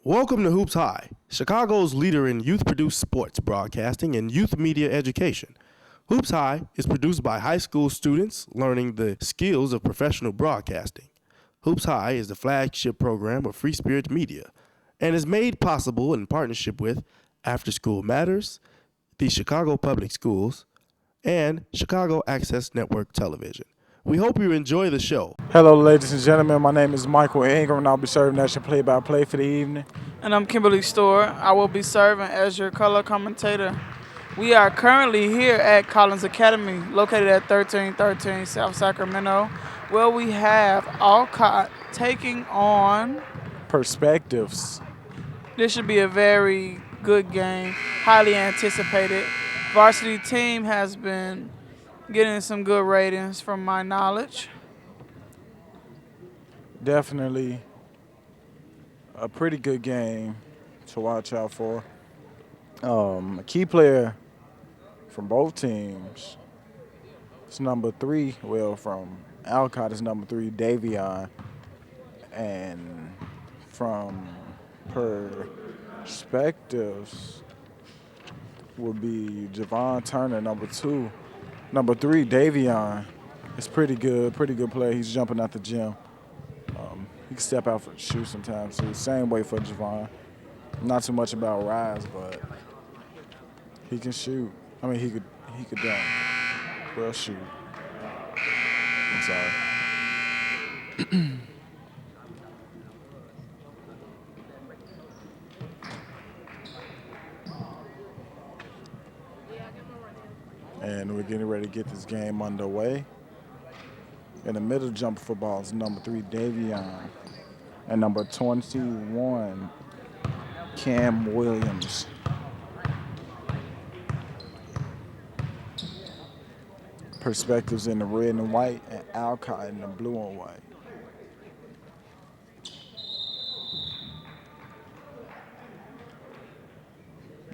Welcome to Hoops High, Chicago's leader in youth-produced sports broadcasting and youth media education. Hoops High is produced by high school students learning the skills of professional broadcasting. Hoops High is the flagship program of Free Spirit Media and is made possible in partnership with After School Matters, the Chicago Public Schools, and Chicago Access Network Television. We hope you enjoy the show. Hello, ladies and gentlemen. My name is Michael Ingram, and I'll be serving as your play-by-play for the evening. And I'm Kimberly Store. I will be serving as your color commentator. We are currently here at Collins Academy, located at 1313 South Sacramento, where we have Alcott taking on. Perspectives. This should be a very good game, highly anticipated. Varsity team has been getting some good ratings from my knowledge. Definitely a pretty good game to watch out for. A key player from both teams is number 3. Well, from Alcott is number 3, Davion. And from perspectives would be Javon Turner, number 2. Number 3, Davion, is pretty good play. He's jumping out the gym. He can step out for the shoot sometimes too. Same way for Javon. Not too much about rise, but he can shoot. I mean, he could dunk. Well, shoot. I'm sorry. And we're getting ready to get this game underway. In the middle jumper for ball is number 3, Davion. And number 21, Cam Williams. Perspectives in the red and white, and Alcott in the blue and white.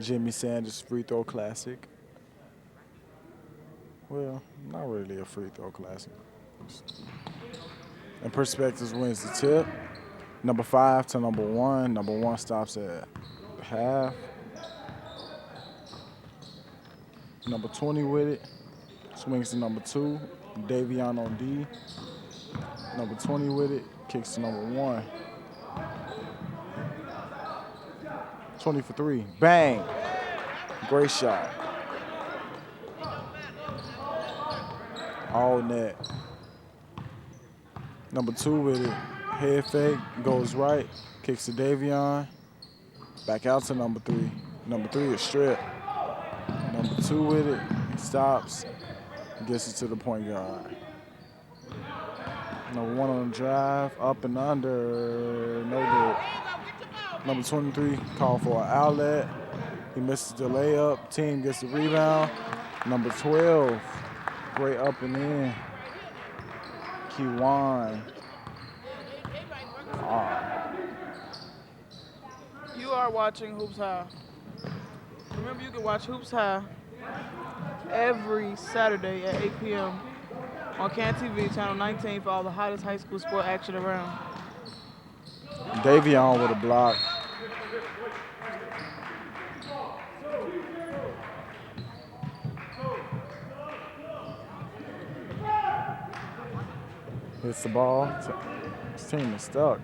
Jimmy Sanders free throw classic. Well, not really a free throw classic. And Perspectives wins the tip. Number 5 to number 1. Number 1 stops at half. Number 20 with it. Swings to number 2. Davion on D. Number 20 with it. Kicks to number 1. 20 for 3. Bang! Great shot. All net. Number 2 with it. Head fake, goes right, kicks to Davion. Back out to number 3. Number 3 is strip. Number 2 with it. He stops. Gets it to the point guard. Number 1 on the drive. Up and under. No good. Number 23 called for an outlet. He misses the layup. Team gets the rebound. Number 12. Great up and in. Kiwan. You are watching Hoops High. Remember, you can watch Hoops High every Saturday at 8 p.m. on CAN TV, channel 19, for all the hottest high school sport action around. Davion with a block. Hits the ball. His team is stuck.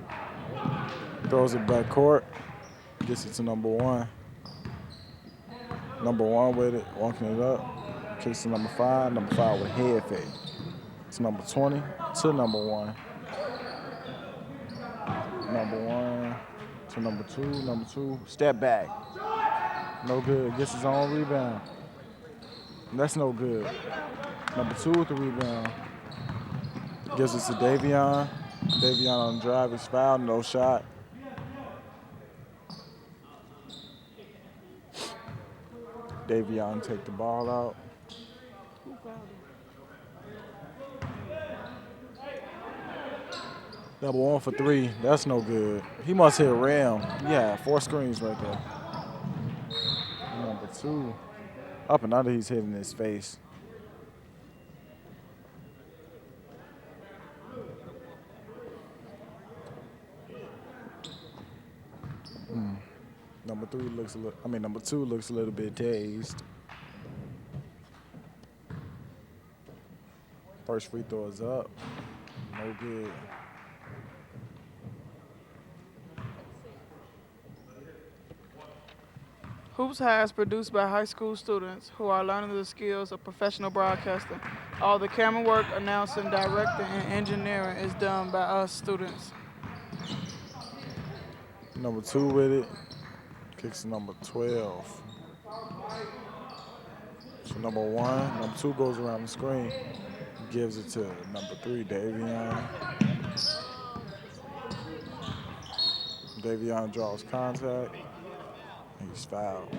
Throws it back court. Gets it to number 1. Number 1 with it, walking it up. Kicks to number 5. Number 5 with a head fake. It's number 20 to number 1. Number 1 to number 2. Number 2, step back. No good. Gets his own rebound. That's no good. Number 2 with the rebound. Gives it to Davion. Davion on the drive is fouled, no shot. Davion take the ball out. Number 1 for 3, that's no good. He must hit a rim. Yeah, 4 screens right there. Number 2, up and under, he's hitting his face. Number two looks a little bit dazed. First free throw is up. No good. Hoops High is produced by high school students who are learning the skills of professional broadcasting. All the camera work, announcing, directing, and engineering is done by us students. Number two with it. Kicks to number 12. So number two goes around the screen. Gives it to number 3, Davion. Davion draws contact. He's fouled.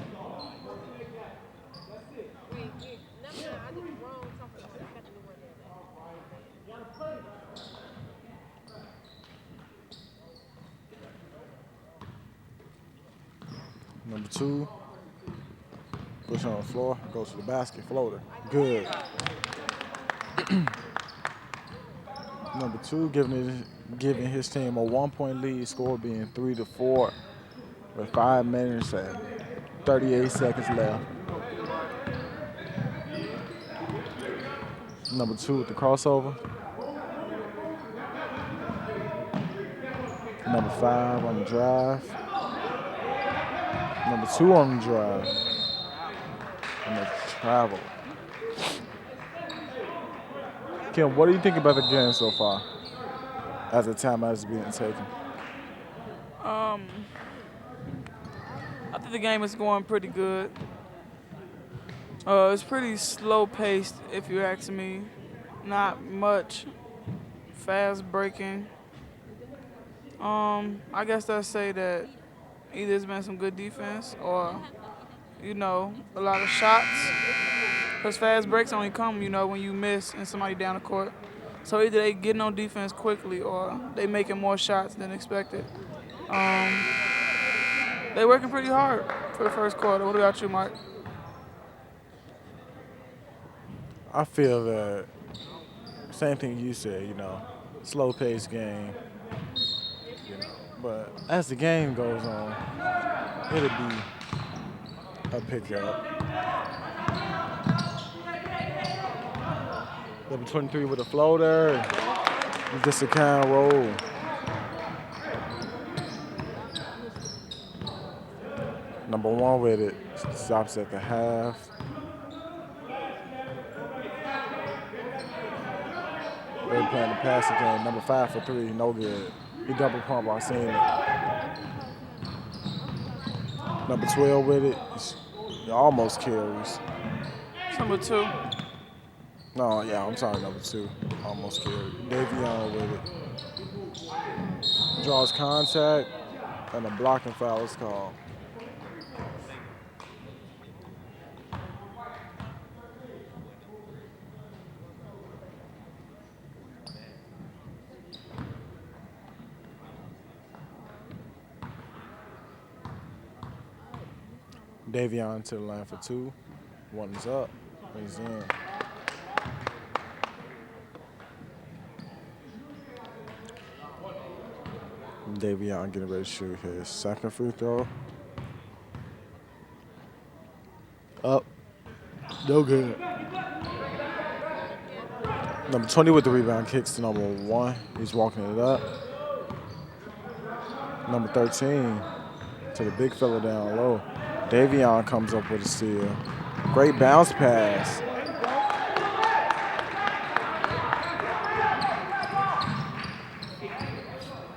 Number 2, push on the floor, goes to the basket, floater. Good. Number 2 giving his team a 1-point lead, score being 3-4 with 5 minutes and 38 seconds left. Number 2 with the crossover. Number 5 on the drive. Number 2 on the drive. And the travel. Kim, what do you think about the game so far as the timeout is being taken? I think the game is going pretty good. It's pretty slow paced, if you ask me. Not much fast breaking. I guess they'll say that either it's been some good defense or, a lot of shots. Because fast breaks only come, when you miss and somebody down the court. So either they getting on defense quickly or they making more shots than expected. They working pretty hard for the first quarter. What about you, Mark? I feel that same thing you said, slow paced game. But as the game goes on, it'll be a pickup. Number 23 with a floater. Just a kind of roll. Number 1 with it. Stops at the half. They're playing the passing game. Number 5 for 3. No good. He double pump. I seen it. Number 12 with it. He almost carries. Number 2. No, yeah, I'm sorry, number 2. Almost carried. Davion with it. Draws contact, and a blocking foul is called. Davion to the line for 2. 1 is up. He's in. Davion getting ready to shoot his second free throw. Up. No good. Number 20 with the rebound, kicks to number 1. He's walking it up. Number 13 to the big fella down low. Davion comes up with a steal. Great bounce pass.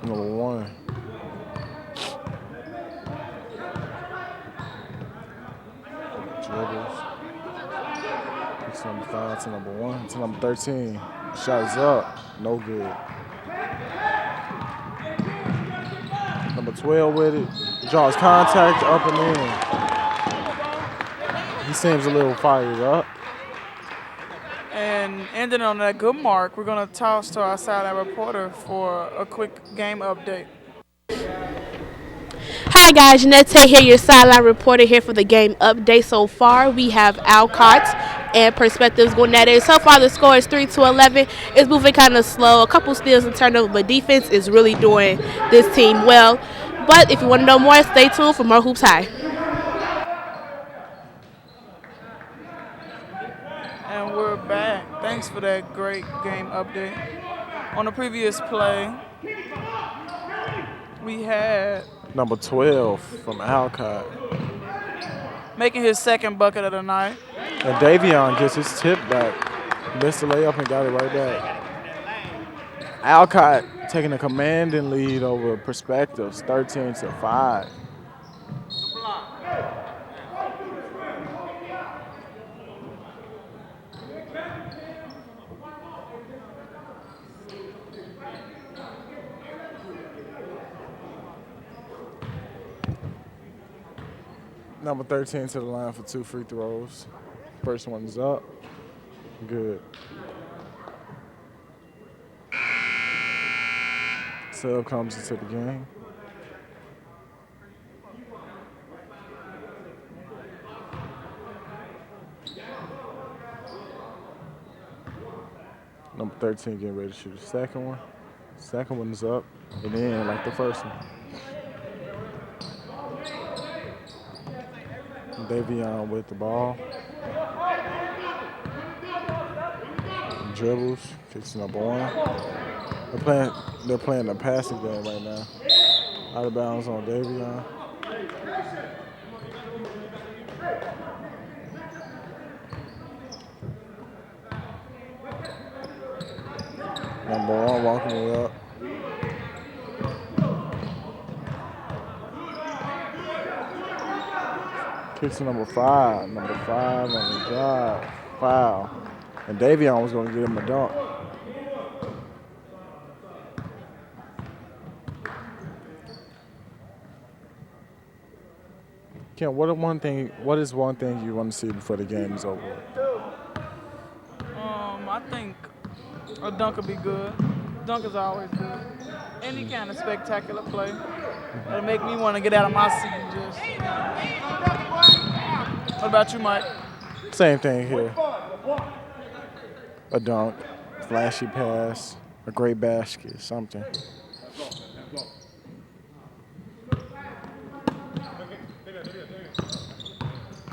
Number 1. Dribbles. It's number 5 to number 1 to number 13. Shot is up. No good. Number 12 with it. Draws contact up and in. He seems a little fired up. And ending on that good mark, we're going to toss to our sideline reporter for a quick game update. Hi guys, Jeanette Tate here, your sideline reporter here for the game update. So far, we have Alcott and Perspectives going at it. So far, the score is 3-11. It's moving kind of slow. A couple steals and turnovers, but defense is really doing this team well. But if you want to know more, stay tuned for more Hoops High. And we're back. Thanks for that great game update. On the previous play, we had Number 12 from Alcott. making his second bucket of the night. And Davion gets his tip back. Missed the layup and got it right back. Alcott taking a commanding lead over Perspectives, 13-5. Number 13 to the line for 2 free throws. First one's up. Good. Sub comes into the game. Number 13 getting ready to shoot the second one. Second one's up and in like the first one. Davion with the ball. Dribbles, kicks number one. They're playing a passing game right now. Out of bounds on Davion. Number one walking it up. Kicks to number five. Number 5 on the drive. Foul. And Davion was going to give him a dunk. Ken, what is one thing you want to see before the game is over? I think a dunk would be good. Dunk is always good. Any kind of spectacular play. It'll make me want to get out of my seat and just. What about you, Mike? Same thing here. A dunk, flashy pass, a great basket, something.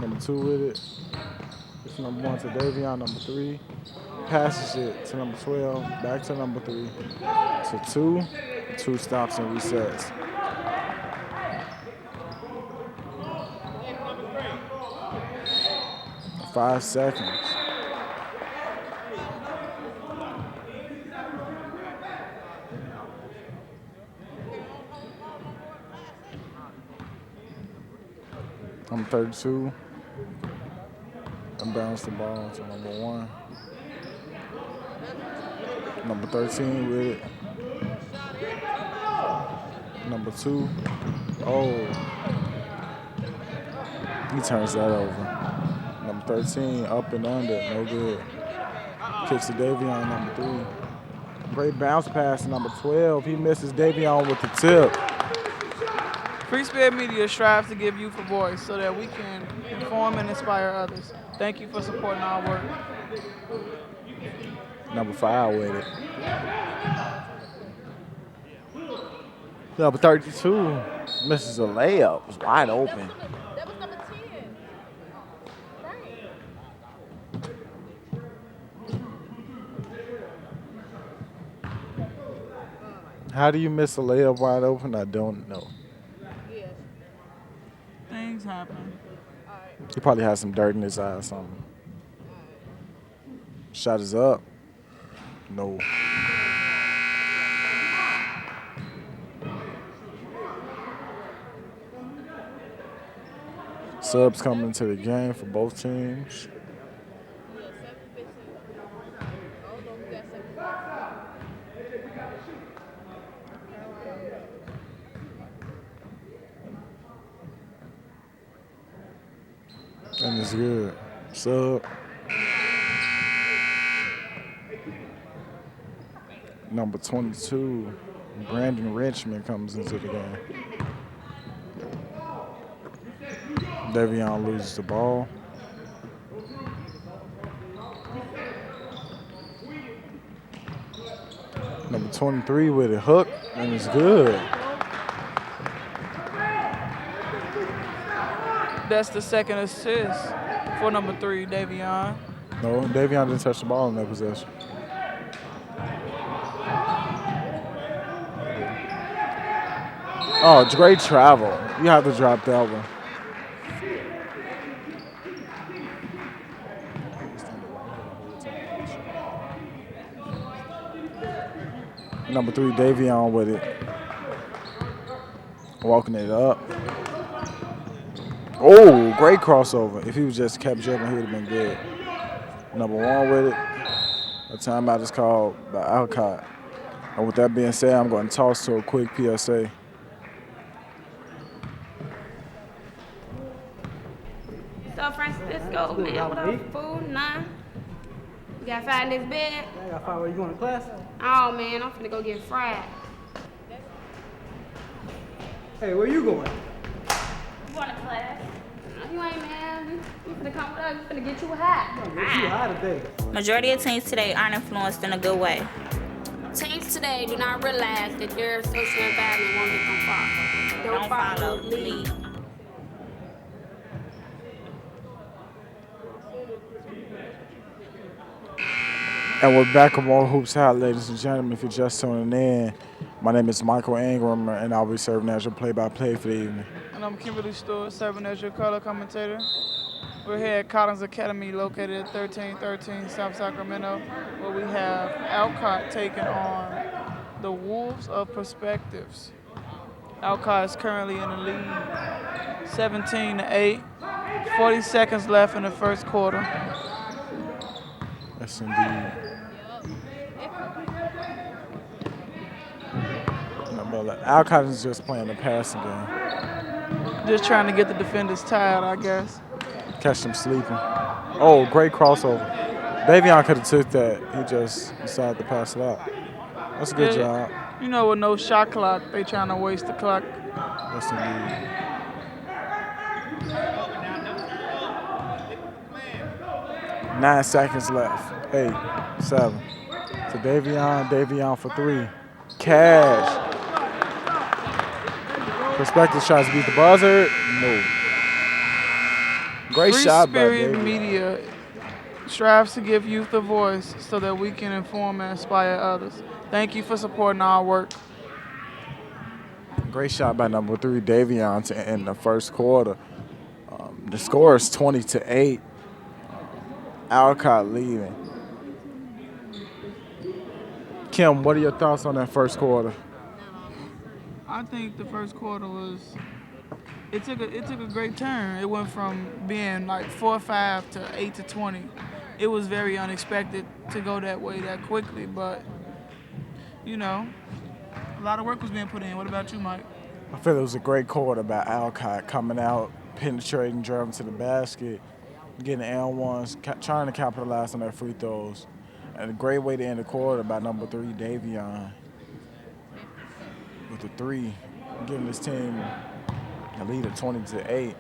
Number 2 with it. It's number 1 to Davion, number 3. Passes it to number 12, back to number 3. To 2. 2 stops and resets. Five seconds. I'm 32. Unbounce the ball to number 1. Number 13 with it. Number 2. Oh. He turns that over. Number 13 up and under, no good. Kicks to Davion, number 3. Great bounce pass to number 12. He misses Davion with the tip. Free Spirit Media strives to give youth a voice so that we can inform and inspire others. Thank you for supporting our work. Number 5 with it. Number 32 misses a layup. It was wide open. That was number 10. Right. How do you miss a layup wide open? I don't know. Yes. Things happen. He probably has some dirt in his eye or something. Shot is up. No. Subs coming into the game for both teams. And it's good. Sub. Number 22, Brandon Richmond comes into the game. Davion loses the ball. Number 23 with a hook, and it's good. That's the second assist for number 3, Davion. No, Davion didn't touch the ball in that possession. Oh, great travel. You have to drop that one. Number 3, Davion with it. Walking it up. Oh, great crossover. If he was just kept dribbling, he would have been good. Number 1 with it. A timeout is called by Alcott. And with that being said, I'm going to toss to a quick PSA. So Francisco, man, what up, fool? None. You got 5 in this bed? I got 5. Where you going to class? Oh, man, I'm finna go get fried. Hey, where you going? You going to class? No, you ain't, man. You finna come with us. You finna get you hot. I'm going to get you high today. Majority of teams today aren't influenced in a good way. Teams today do not realize that their social environment won't get them far. Don't follow, lead. And we're back on more Hoops High, ladies and gentlemen. If you're just tuning in, my name is Michael Ingram, and I'll be serving as your play-by-play for the evening. And I'm Kimberly Stewart, serving as your color commentator. We're here at Collins Academy, located at 1313 South Sacramento, where we have Alcott taking on the Wolves of Perspectives. Alcott is currently in the lead, 17-8. 40 seconds left in the first quarter. Yes, indeed. Alcott is just playing the passing game. Just trying to get the defenders tired, I guess. Catch them sleeping. Oh, great crossover. Davion could have took that. He just decided to pass it out. That's a good job. You know, with no shot clock, they trying to waste the clock. Yes, indeed. Nine seconds left. 8, 7. To Davion. Davion for 3. Cash. Perspective tries to beat the buzzer. No. Great Free shot by Spirit Davion. Media strives to give youth a voice so that we can inform and inspire others. Thank you for supporting our work. Great shot by number 3, Davion, to end the first quarter. The score is 20-8. Alcott leading. Kim, what are your thoughts on that first quarter? I think the first quarter was it took a great turn. It went from being like 4-5 to 8-20. It was very unexpected to go that way that quickly, but you know, a lot of work was being put in. What about you, Mike? I feel it was a great quarter by Alcott, coming out, penetrating, driving to the basket, getting L1s, trying to capitalize on their free throws. And a great way to end the quarter by number 3, Davion, with the 3, giving his team a lead of 20-8.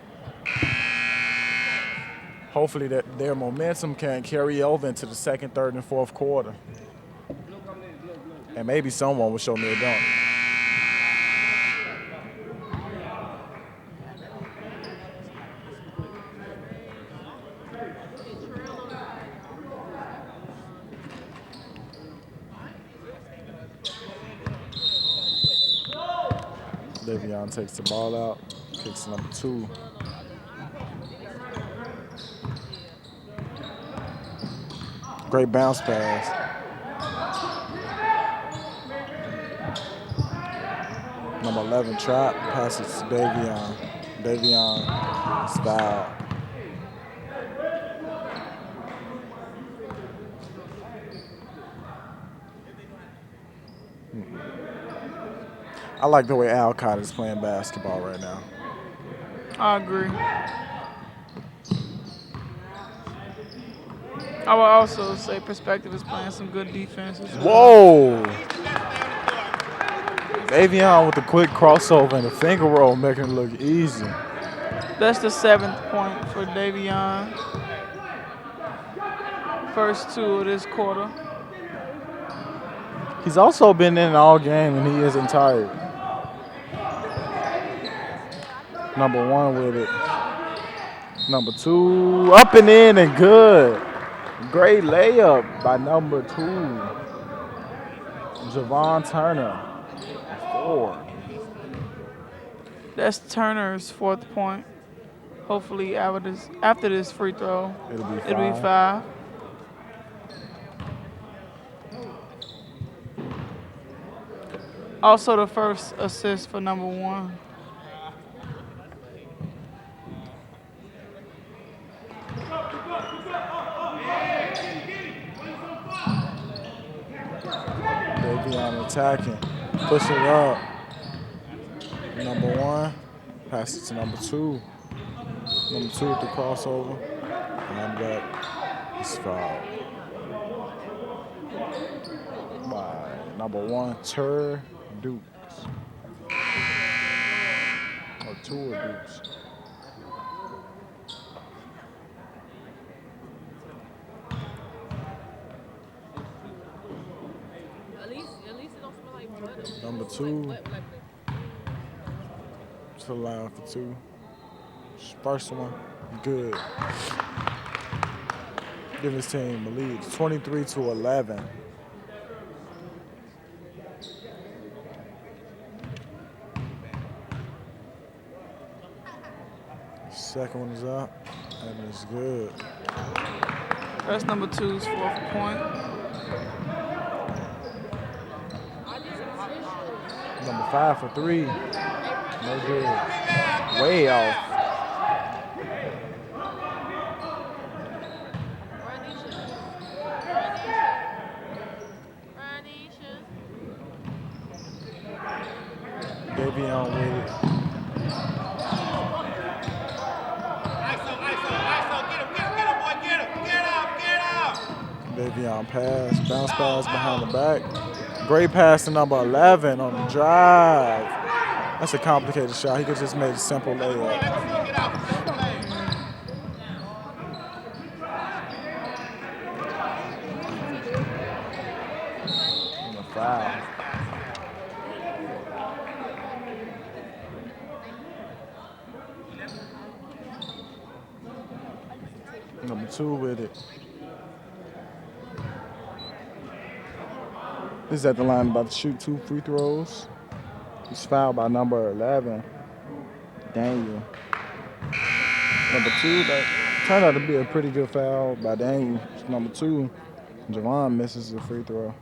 Hopefully that their momentum can carry over into the second, third, and fourth quarter. And maybe someone will show me a dunk. Davion takes the ball out, kicks number 2. Great bounce pass. Number 11, Trap, passes to Davion. Davion is fouled. I like the way Alcott is playing basketball right now. I agree. I would also say Perspective is playing some good defense as well. Whoa! Davion with the quick crossover and the finger roll, making it look easy. That's the 7th point for Davion. First 2 of this quarter. He's also been in all game and he isn't tired. Number 1 with it. Number 2, up and in and good. Great layup by number 2, Javon Turner. 4. That's Turner's 4th point. Hopefully after this free throw, It'll be 5. it'll be 5. Also the first assist for number 1. Davion attacking. Push it up. Number 1. Pass it to number 2. Number 2 with the crossover. And that is fouled. By number 1, Dukes. Or Dukes. Number 2 to the line for 2. First one, good. Give his team a lead, 23-11. Second one is up, and it's good. That's number 2's 4th point. Number 5 for 3. No good. Way off. Davion with it. Davion pass, bounce pass behind the back. Great pass to number 11 on the drive. That's a complicated shot. He could just made a simple layup. And a foul. Number 2 with it. This is at the line about to shoot 2 free throws. He's fouled by number 11, Daniel. Number 2, that turned out to be a pretty good foul by Daniel. Number 2, Javon misses the free throw.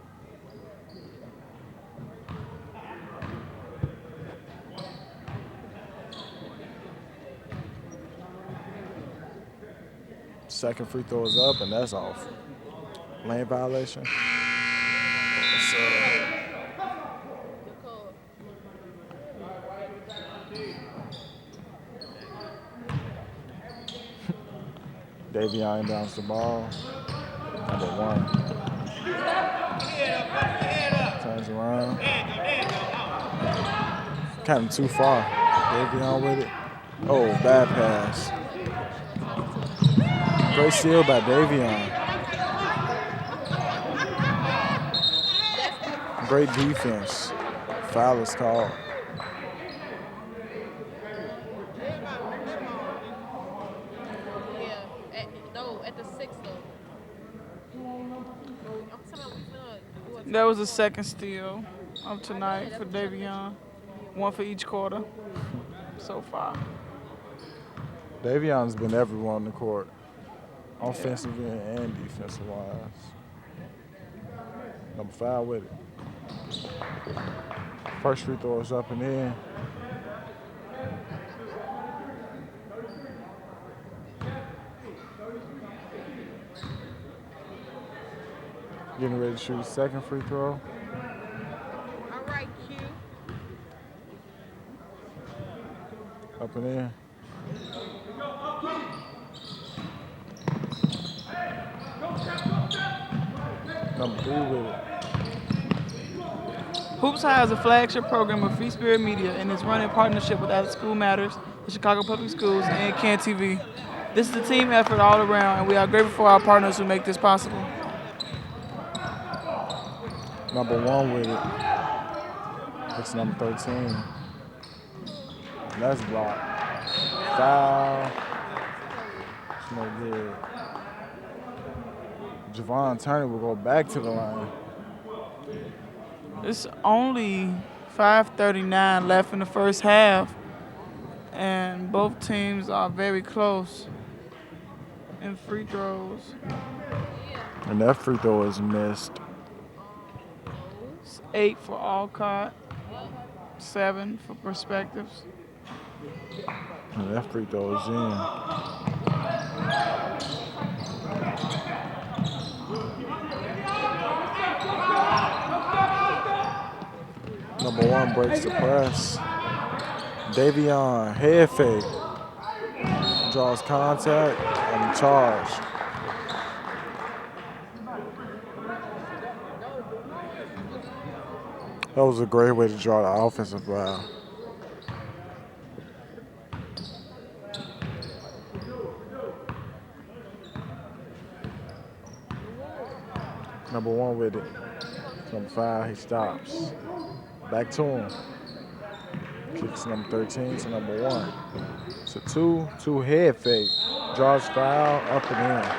Second free throw is up, and that's off. Lane violation. Davion inbounds the ball. Number 1. Turns around. Kind of too far. Davion with it. Oh, bad pass. Great steal by Davion. Great defense. Foul is called. That was the second steal of tonight for Davion. 1 for each quarter so far. Davion's been everywhere on the court, offensively and defensive wise. Number 5 with it. First free throw is up and in. Getting ready to shoot second free throw. All right, Q. Up and in. Number 3 with it. Hoops High is a flagship program of Free Spirit Media and is run in partnership with After School Matters, the Chicago Public Schools, and Can TV. This is a team effort all around, and we are grateful for our partners who make this possible. Number 1 with it. It's number 13. That's blocked. Foul. no good. Javon Turner will go back to the line. It's only 5:39 left in the first half, and both teams are very close in free throws. And that free throw is missed. It's 8 for Alcott, 7 for Perspectives. And that free throw is in. Number 1 breaks the press. Davion, head fake. Draws contact and charge. That was a great way to draw the offensive foul. Number 1 with it. Number 5, he stops. Back to him. Kicks number 13 to number 1. It's a 2 head fake. Draws foul, up and in.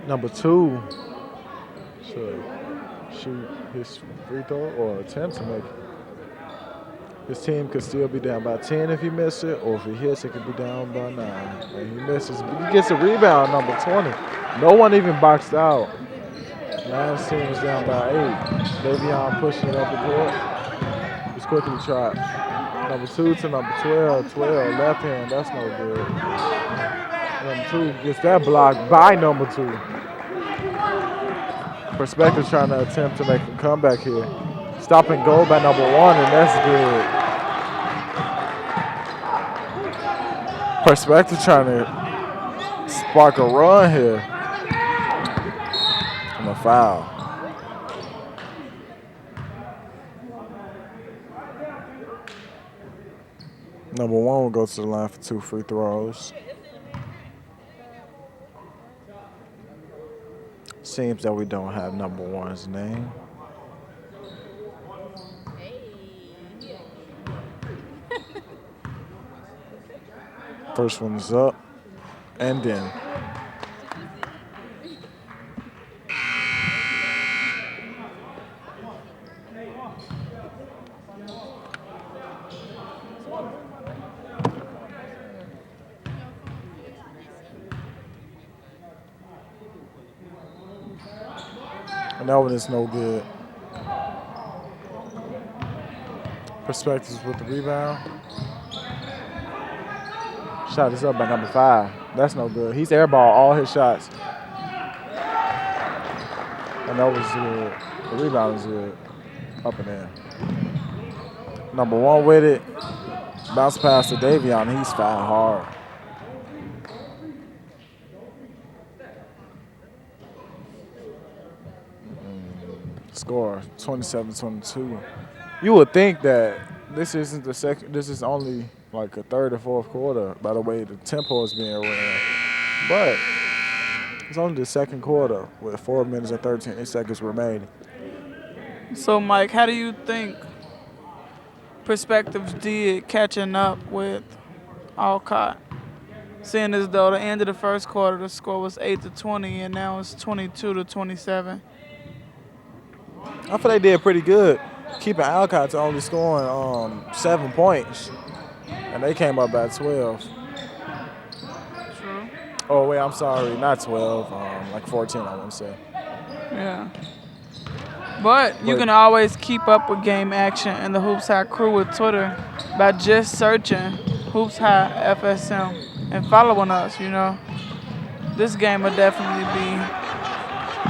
Number 2 should shoot his free throw or attempt to make it. His team could still be down by 10 if he misses it, or if he hits, it could be down by 9. And he misses. He gets a rebound, number 20. No one even boxed out. Last team was down by 8. Davion pushing it up the court. He's quickly trapped. Number 2 to number 12. 12, left hand, that's no good. Number 2 gets that blocked by number 2. Perspective trying to attempt to make a comeback here. Stop and go by number 1, and that's good. Perspective trying to spark a run here. And a foul. Number 1 will go to the line for 2 free throws. Seems that we don't have number 1's name. First one's up, and in. And that one is no good. Perspectives with the rebound. Shot is up by number 5. That's no good. He's airball all his shots. And that was good. The rebound is good. Up and in. Number 1 with it. Bounce pass to Davion. He's fouled hard. Score 27-22. You would think that this isn't the second. This is only like a third or fourth quarter, by the way the tempo is being ran. But it's only the second quarter with 4 minutes and 13 seconds remaining. So, Mike, how do you think Perspectives did catching up with Alcott? Seeing as though the end of the first quarter, the score was 8-20, and now it's 22-27. I feel they did pretty good, keeping Alcott to only scoring 7 points. And they came up by 12. True. Oh, wait, I'm sorry. Not 12. Like 14, I want to say. Yeah. But you can always keep up with game action and the Hoops High crew with Twitter by just searching Hoops High FSM and following us, you know. This game will definitely be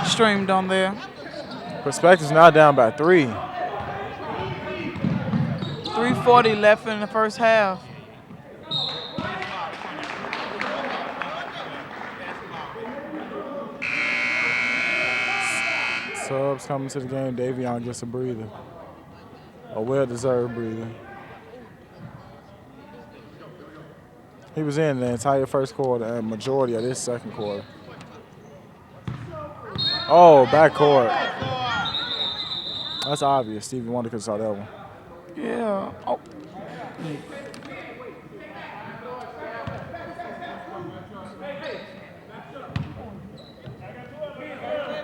streamed on there. Perspectives now down by 3. 3:40 left in the first half. Subs coming to the game. Davion gets a breather. A well-deserved breather. He was in the entire first quarter and majority of this second quarter. Oh, backcourt. That's obvious. Stevie Wonder could have saw that one. Yeah. Oh.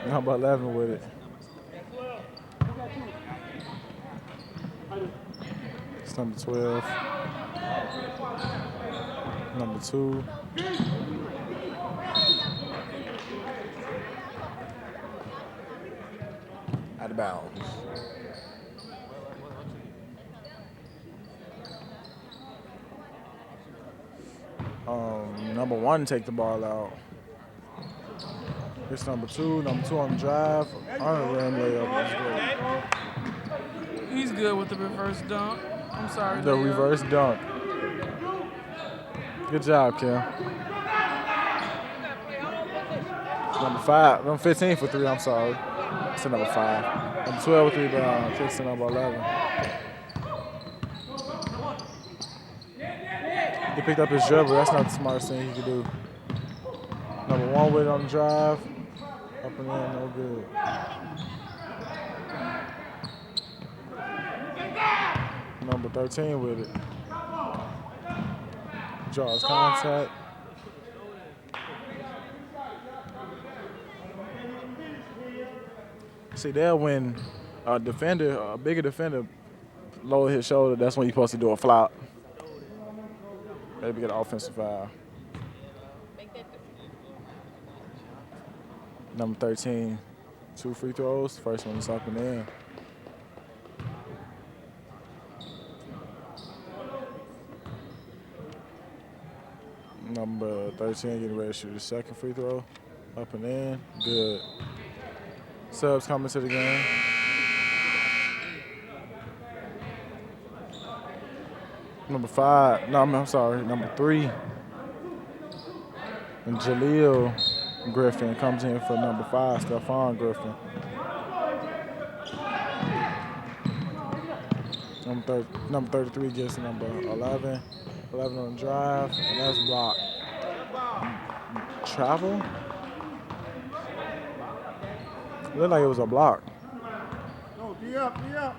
Number 11 with it. It's number 12. Number 2. Out of bounds. Number 1 take the ball out. It's number 2. Number 2 on the drive. On the rim layup. He's good with the reverse dunk. I'm sorry. The Leo. reverse dunk. Good job, Kim. Number 5. Number 15 for 3, I'm sorry. It's number 5. Number 12 with rebound. Takes to number 11. He picked up his dribble. That's not the smartest thing he could do. Number 1 with it on the drive. Up and in, no good. Number 13 with it. Draws contact. See, there when a defender, a bigger defender, lower his shoulder, that's when you're supposed to do a flop. Maybe get an offensive foul. Number 13, 2 free throws. First one is up and in. Number 13 getting ready to shoot his second free throw. Up and in. Good. Subs coming to the game. Number 5. No, I'm sorry. Number 3. And Jaleel Griffin comes in for number 5, Stephon Griffin. Number 33 gets number 11. 11 on the drive, and that's blocked. Travel? Looked like it was a block. No, be up, be up.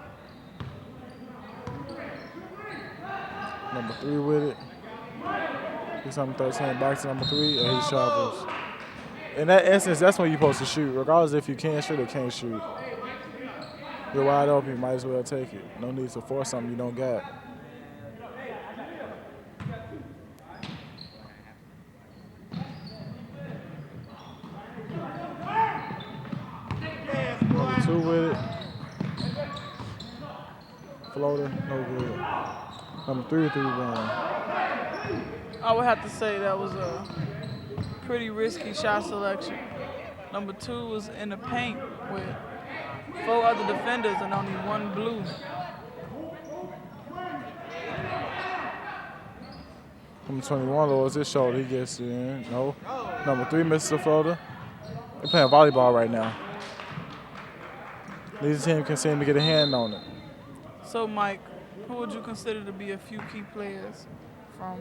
Number 3 with it. He's number 13, back to number 3, and he travels. In that instance, that's when you're supposed to shoot, regardless if you can shoot or can't shoot. You're wide open, you might as well take it. No need to force something you don't got. Number 2 with it. Floater, no good. Number 3 with the rebound. I would have to say that was a pretty risky shot selection. Number 2 was in the paint with 4 other defenders and only 1 blue. Number 21 lowers his shoulder. He gets in. No. Number 3 misses a floater. They're playing volleyball right now. Neither team can seem to get a hand on it. So, Mike, who would you consider to be a few key players from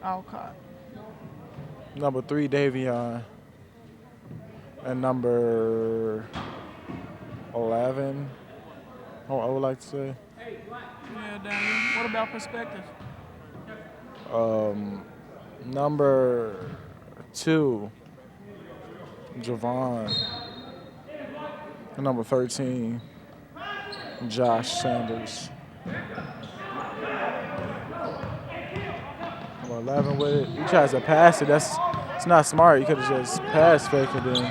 Alcott? Number 3, Davion. And number 11, I would like to say. Yeah, Daniel. What about perspective? Number 2, Javon. And number 13, Josh Sanders. Number 11 with it. He tries to pass it. It's not smart. He could have just pass fake it in.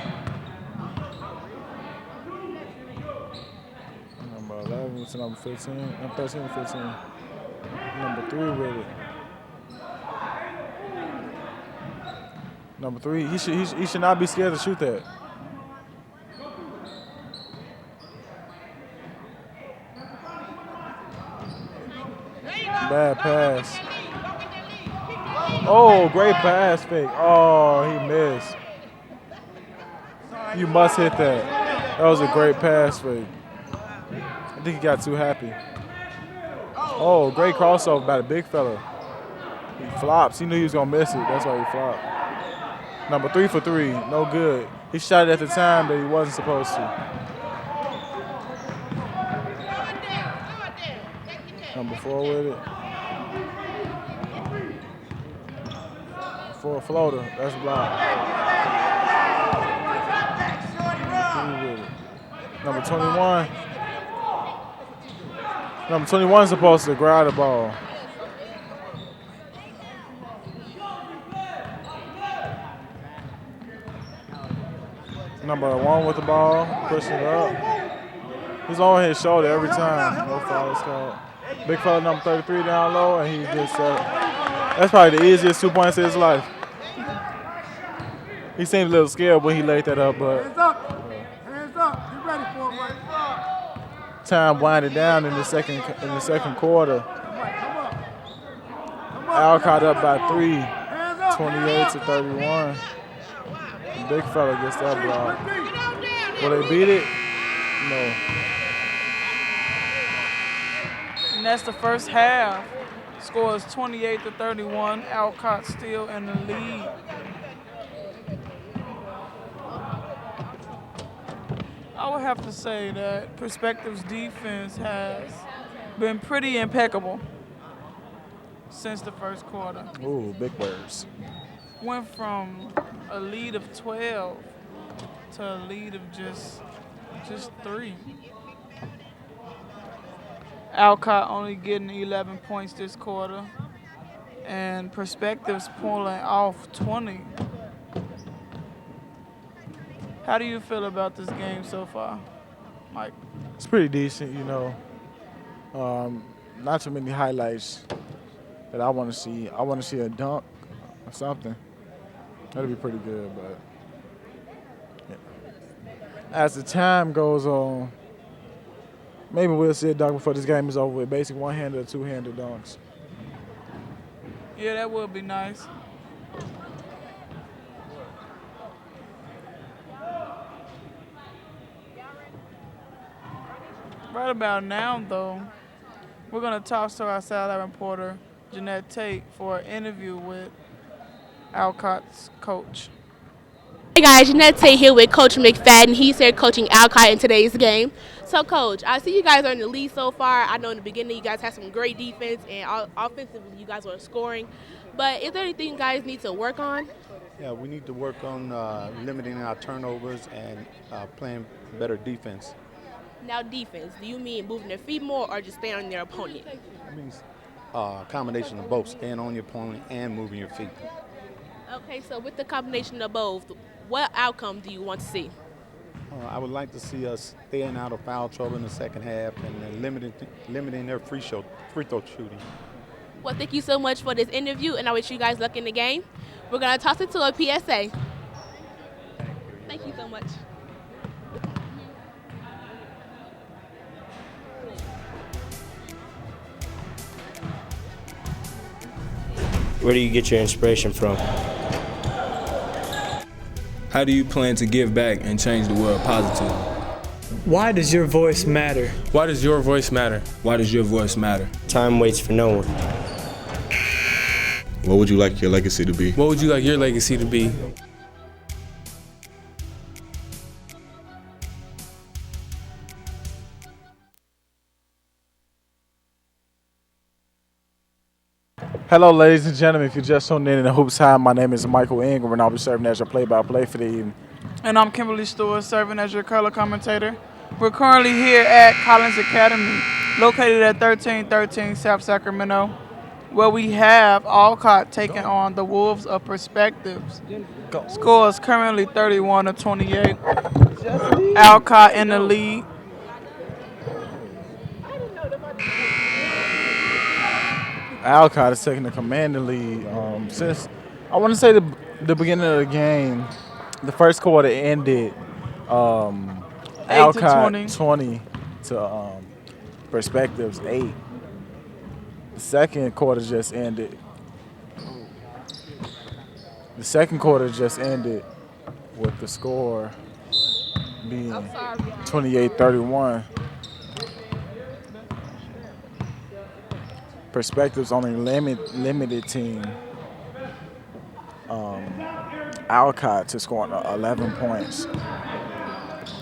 Number 11 to number 15. Number 13 and 15. Number 3 with it. Number 3, he should not be scared to shoot that. Bad pass. Oh, great pass fake. Oh, he missed. You must hit that. That was a great pass fake. I think he got too happy. Oh, great crossover by the big fella. He flops. He knew he was going to miss it. That's why he flopped. Number 3 for 3, no good. He shot it at the time that he wasn't supposed to. Number 4 with it. For a floater, that's blocked. Number 21. Number 21 is supposed to grab the ball. Number 1 with the ball, pushing it up. He's on his shoulder every time. No foul is called. Big fella number 33 down low, and he gets that's probably the easiest 2 points of his life. He seemed a little scared when he laid that up, but Hands up. Hands up. Get ready for it, Mike. time winded down in the second quarter. Alcott up by 3, Hands up. 28 to 31. The big fella gets that block. Will they beat it? No. And that's the first half. Score is 28 to 31. Alcott still in the lead. I would have to say that Perspective's defense has been pretty impeccable since the first quarter. Ooh, big words. Went from a lead of 12 to a lead of just 3. Alcott only getting 11 points this quarter, and Perspective's pulling off 20. How do you feel about this game so far, Mike? It's pretty decent, you know. Not too many highlights that I want to see. I want to see a dunk or something. That'd be pretty good, but yeah. As the time goes on, maybe we'll see a dunk before this game is over with. Basic one-handed or two-handed dunks. Yeah, that would be nice. Right about now, though, we're going to toss to our sideline reporter, Jeanette Tate, for an interview with Alcott's coach. Hey guys, Jeanette Tate here with Coach McFadden. He's here coaching Alcott in today's game. So, Coach, I see you guys are in the lead so far. I know in the beginning you guys had some great defense and offensively you guys were scoring. But is there anything you guys need to work on? Yeah, we need to work on limiting our turnovers and playing better defense. Now, defense, do you mean moving their feet more or just staying on their opponent? It means a combination of both, staying on your opponent and moving your feet. Okay, so with the combination of both, what outcome do you want to see? I would like to see us staying out of foul trouble in the second half and then limiting their free throw shooting. Well, thank you so much for this interview, and I wish you guys luck in the game. We're going to toss it to a PSA. Thank you so much. Where do you get your inspiration from? How do you plan to give back and change the world positively? Why does your voice matter? Why does your voice matter? Why does your voice matter? Time waits for no one. What would you like your legacy to be? What would you like your legacy to be? Hello, ladies and gentlemen. If you're just tuned in the Hoops High, my name is Michael Ingram, and I'll be serving as your play-by-play for the evening. And I'm Kimberly Stewart, serving as your color commentator. We're currently here at Collins Academy, located at 1313 South Sacramento, where we have Alcott taking on the Wolves of Perspectives. Score is currently 31 to 28. Alcott in the lead. Alcott is taking the commanding lead. Since I want to say the beginning of the game, the first quarter ended Alcott 20 to Perspectives 8. The second quarter just ended. The second quarter just ended with the score being 28-31. Perspectives only limited team. Alcott to scoring 11 points.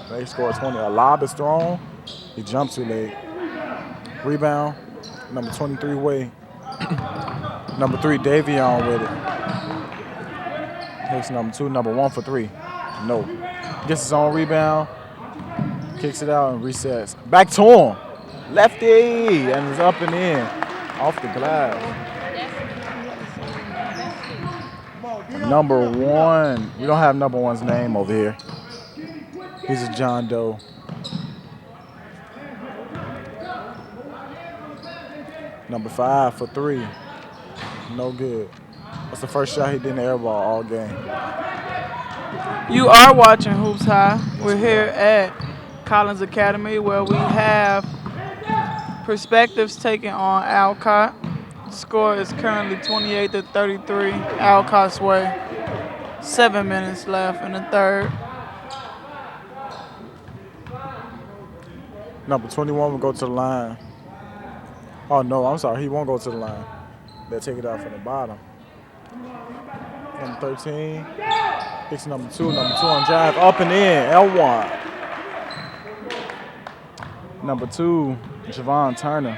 They scored 20. A lob is thrown. He jumped too late. Rebound. Number 23 Wade. Number 3 Davion with it. Takes number 2. Number 1 for 3. No. Gets his own rebound. Kicks it out and resets. Back to him. Lefty. And it's up and in. Off the glass. Number 1. We don't have number 1's name over here. He's a John Doe. Number 5 for 3. No good. That's the first shot he did in the air ball all game. You are watching Hoops High. We're here at Collins Academy where we have Perspectives taking on Alcott. The score is currently 28-33, Alcott's way. 7 minutes left in the third. Number 21 will go to the line. Oh, no, I'm sorry. He won't go to the line. They'll take it out from the bottom. Number 13. Picks number 2. Number 2 on drive. Up and in. L1. Number 2, Javon Turner.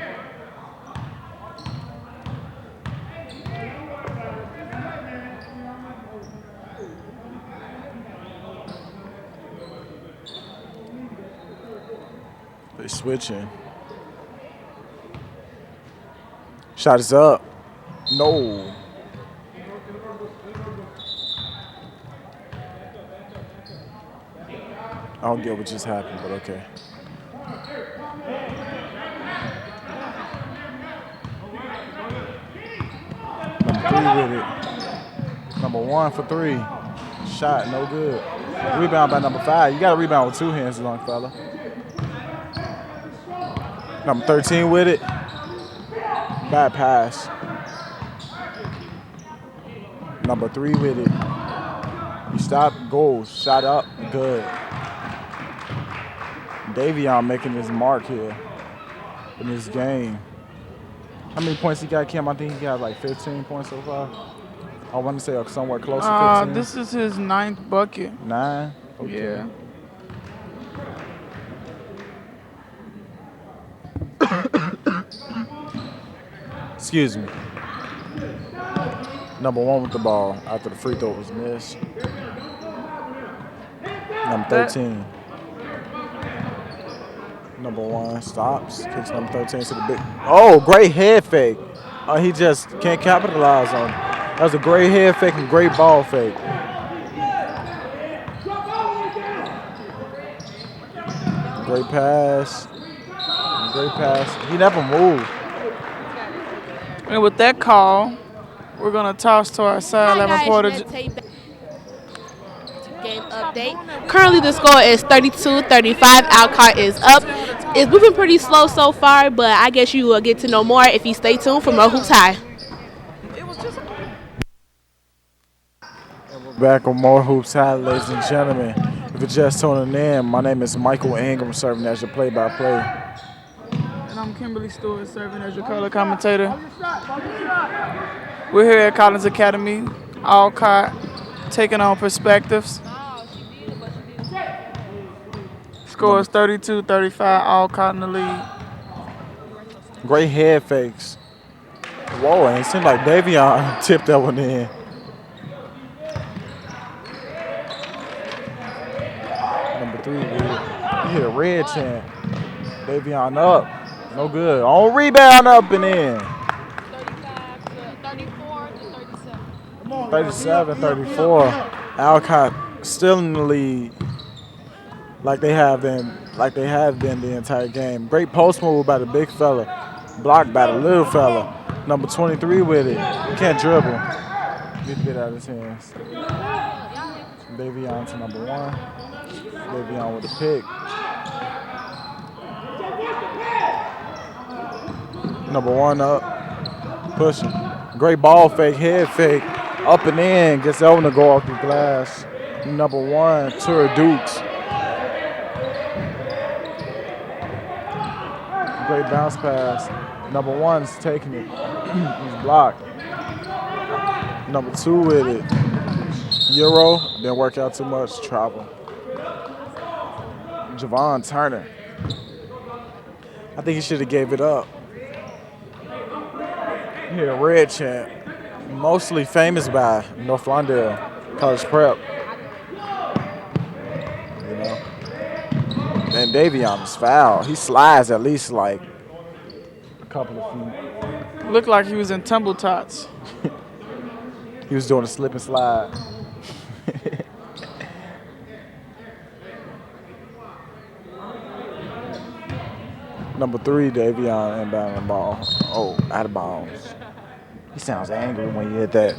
They switching. Shot is up. No. I don't get what just happened, but okay. Number 3 with it. Number 1 for 3. Shot, no good. Rebound by number 5. You got to rebound with 2 hands, young fella. Number 13 with it. Bad pass. Number 3 with it. He stopped, goes, shot up, good. Davion making his mark here in this game. How many points he got, Kim? I think he got like 15 points so far. I want to say somewhere close to 15. This is his 9th bucket. 9? Okay. Yeah. Excuse me. Number 1 with the ball after the free throw was missed. Number 13. Number 1 stops, kicks number 13 to the big. Oh, great head fake. He just can't capitalize on it. That was a great head fake and great ball fake. Great pass. Great pass. He never moved. And with that call, we're going to toss to our sideline reporter. Game update. Currently the score is 32-35. Alcott is up. It's moving pretty slow so far, but I guess you will get to know more if you stay tuned for more Hoops High. And we're back with more Hoops High, ladies and gentlemen. If you're just tuning in, my name is Michael Ingram, serving as your play-by-play. And I'm Kimberly Stewart, serving as your color commentator. We're here at Collins Academy, Alcott, taking on Perspectives. Score is 32-35, Alcott in the lead. Great head fakes. Whoa, and it seemed like Davion tipped that one in. Number 3, he hit a red chant. Davion up. No good. On rebound, up and in. 37-34. Alcott still in the lead, like they have been the entire game. Great post move by the big fella, blocked by the little fella. Number 23 with it. He can't dribble. Get the bit out of his hands. Davion to number 1. Davion with the pick. Number 1 up, pushing. Great ball fake, head fake, up and in, gets that one to go off the glass. Number 1, Tura Dukes. Great bounce pass. Number 1's taking it. He's blocked. Number 2 with it. Euro. Didn't work out too much. Travel. Javon Turner. I think he should have gave it up. Here, red chant. Mostly famous by North Lawndale College Prep. You know. And Davion is foul. He slides at least like a couple of feet. Looked like he was in tumble tots. He was doing a slip and slide. Number 3, Davion inbound the ball. Oh, out of bounds. He sounds angry when you hit that.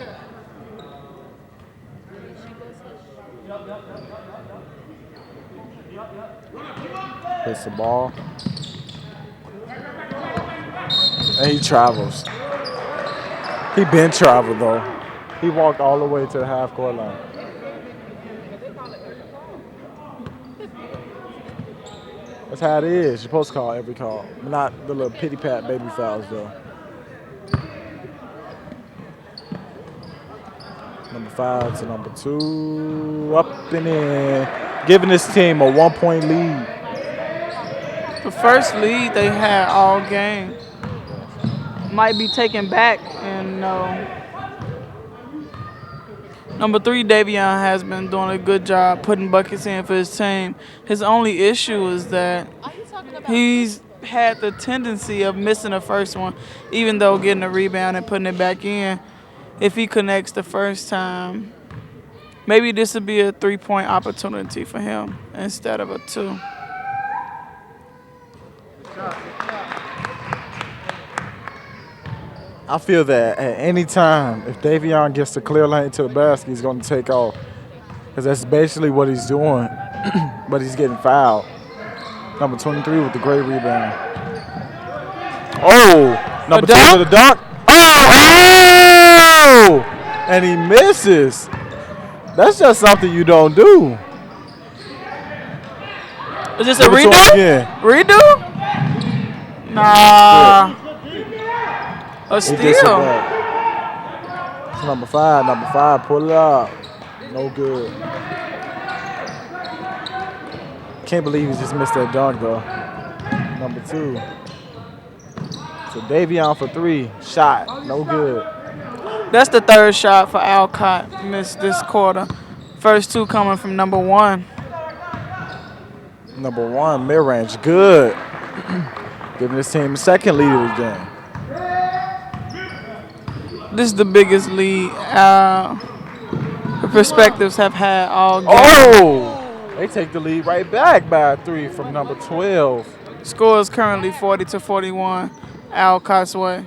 Hits the ball. And he travels. He been traveled though. He walked all the way to the half court line. That's how it is. You're supposed to call every call. Not the little pity pat baby fouls though. Number 5 to number 2. Up and in. Giving this team a 1-point lead. The first lead they had all game. Might be taken back, and number 3, Davion, has been doing a good job putting buckets in for his team. His only issue is that he's had the tendency of missing the first one, even though getting a rebound and putting it back in. If he connects the first time, maybe this would be a 3-point opportunity for him instead of a 2. I feel that at any time, if Davion gets the clear lane to the basket, he's going to take off. Because that's basically what he's doing. But he's getting fouled. Number 23 with the great rebound. Oh! Number 2 with the dunk. Oh! And he misses. That's just something you don't do. Is this a redo? Redo? Nah. A steal. It's number 5. Number 5, pull it up. No good. Can't believe he just missed that dunk though. Number 2. So Davion for 3. Shot. No good. That's the 3rd shot for Alcott. Missed this quarter. First 2 coming from number 1. Number 1, mid-range. Good. Giving this team the 2nd lead of the game. This is the biggest lead the Perspectives have had all game. Oh! They take the lead right back by 3 from number 12. Score is currently 40-41. Alcott's way.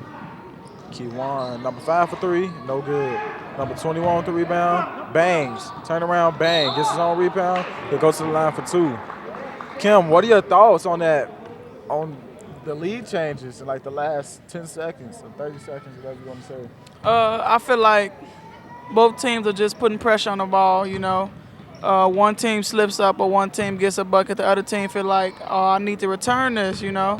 Keywan, number 5 for 3, no good. Number 21 with the rebound, bangs. Turn around, bang. Gets his own rebound. He goes to the line for 2. Kim, what are your thoughts on that? On the lead changes in like the last 10 seconds or 30 seconds, whatever you want to say? I feel like both teams are just putting pressure on the ball, you know. One team slips up or one team gets a bucket. The other team feel like, oh, I need to return this, you know.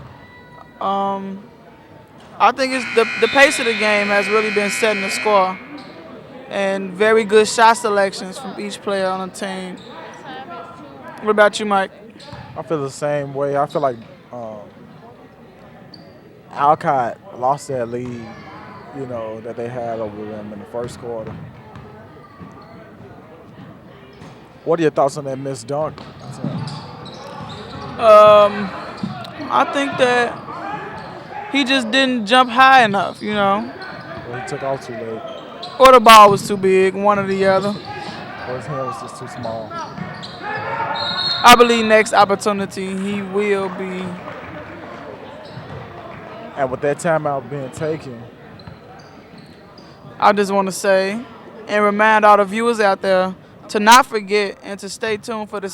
I think it's the pace of the game has really been setting the score. And very good shot selections from each player on the team. What about you, Mike? I feel the same way. I feel like Alcott lost that lead, you know, that they had over them in the first quarter. What are your thoughts on that missed dunk? I think that he just didn't jump high enough, you know. Well, he took off too late. Or the ball was too big, one or the other. Or his hand was just too small. I believe next opportunity he will be. And with that timeout being taken, I just want to say and remind all the viewers out there to not forget and to stay tuned for the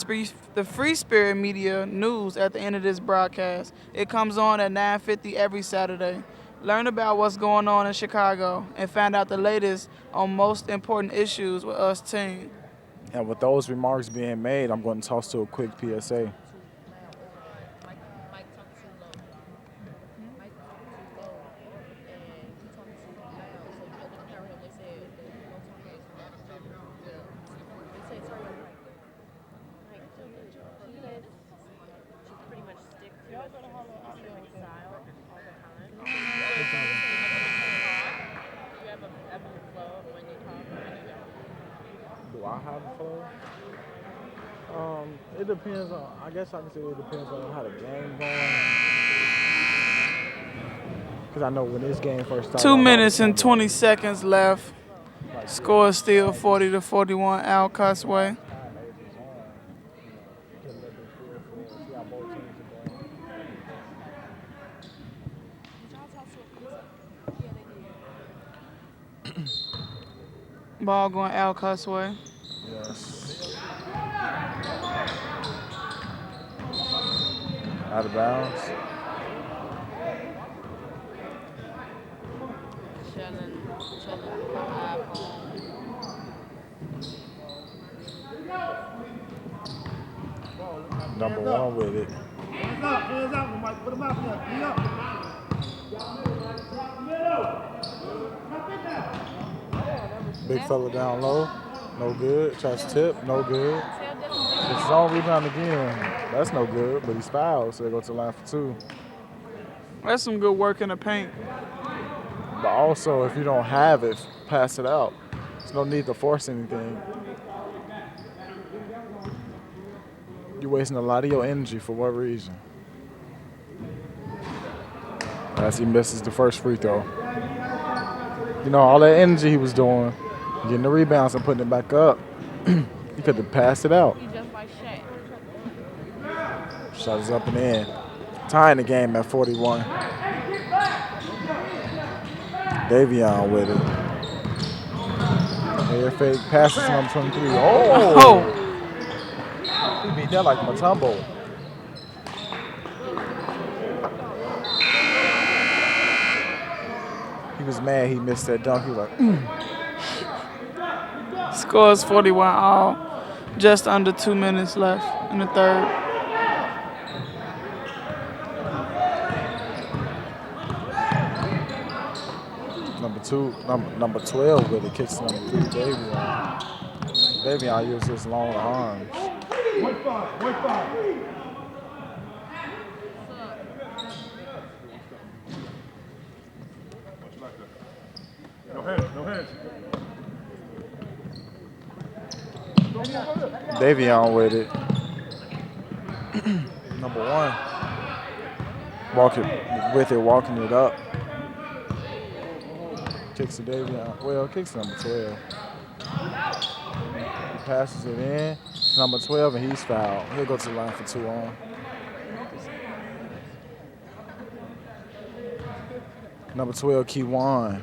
Free Spirit Media news at the end of this broadcast. It comes on at 9:50 every Saturday. Learn about what's going on in Chicago and find out the latest on most important issues with us team. And with those remarks being made, I'm going to toss to a quick PSA. Do I have a flow? It depends on. I guess I can say it depends on how the game going. Because I know when this game first started, 2 I was minutes and talking 20 seconds left. Score is still 40-41 Alcott's way. Ball going Alcott's way. Yes. Out of bounds. Number one with it. Hands up, Mike. Put him out there. Clean up. Big fella down low. No good. Tries to tip. No good. It's his own rebound again. That's no good, but he's fouled, so they go to the line for 2. That's some good work in the paint. But also, if you don't have it, pass it out. There's no need to force anything. You're wasting a lot of your energy for what reason? As he misses the first free throw. You know, all that energy he was doing, getting the rebounds and putting it back up, he could have passed it out. Shot is up and in. Tying the game at 41. Davion with it. Air fake passes to number 23. Oh! He beat that like Matumbo. He was mad he missed that dunk. He was like, Score is 41 all. Just under 2 minutes left in the third. Number 12 with it, kicks number 3, Davion. Davion uses his long arms. 1-5. No hands. Davion with it. Number 1. Walking it up. Kicks to Davion. Well, kicks to number 12. He passes it in. Number 12, and he's fouled. He'll go to the line for 2 on. Number 12, Keywan.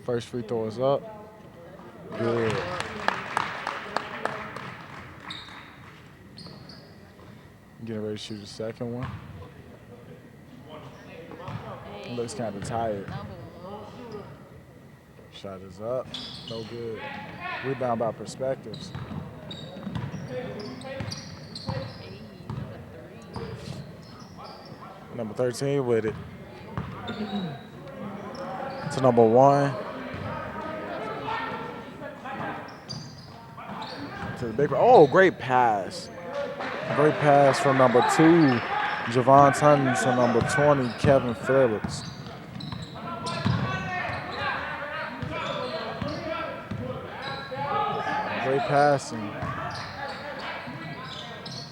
First free throw is up. Good. Getting ready to shoot the second one. Looks kind of tired. Shot is up. No good. Rebound by Perspectives. Number 13 with it. To number 1. To the big. Oh, great pass. Great pass from number 2, Javon Tunton, to number 20, Kevin Phillips. Great passing.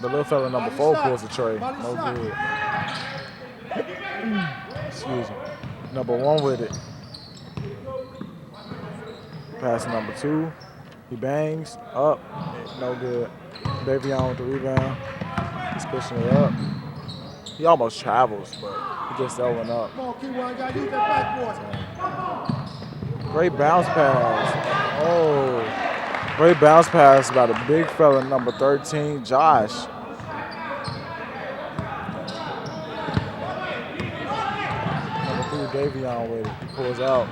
The little fella number 4 pulls the tray. No good. Excuse me. Number 1 with it. Passing number 2. He bangs up. No good. Davion with the rebound. He's pushing it up. He almost travels, but he gets that one up. Come on, Keywan, gotta use that backboard. Great bounce pass. Oh. Great bounce pass by the big fella, number 13, Josh. Number 3, Davion with it. He pulls out.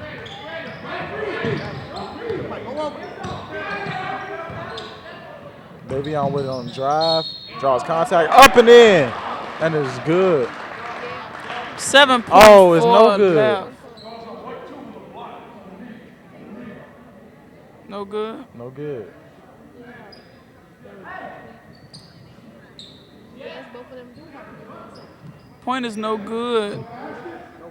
Davion with it on the drive. Draws contact. Up and in. And it's good. 7 points. Oh, it's no good. Left. No good? No good. Point is no good.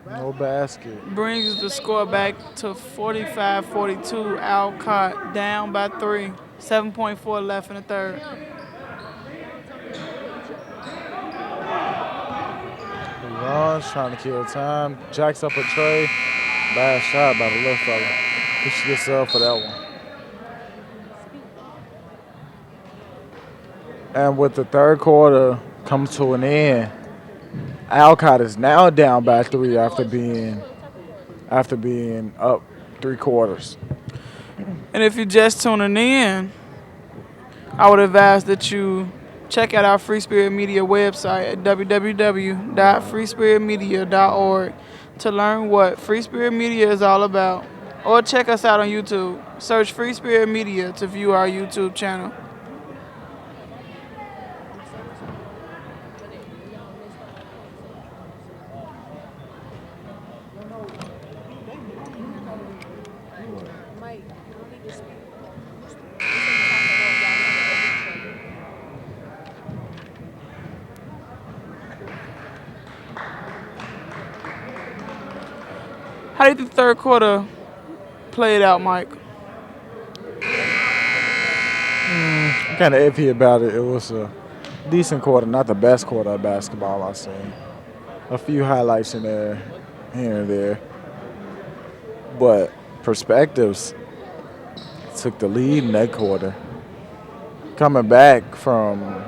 No basket. Brings the score back to 45-42. Alcott down by 3. 7.4 left in the third. He runs, trying to kill time. Jacks up a tray. Bad shot by the little fella. He should get served for that one. And with the third quarter come to an end, Alcott is now down by 3 after being up 3 quarters. And if you're just tuning in, I would advise that you check out our Free Spirit Media website at www.freespiritmedia.org to learn what Free Spirit Media is all about. Or check us out on YouTube. Search Free Spirit Media to view our YouTube channel. How do you think the third quarter played out, Mike? I'm kind of iffy about it. It was a decent quarter, not the best quarter of basketball I've seen. A few highlights in there, here and there. But Perspectives took the lead in that quarter. Coming back from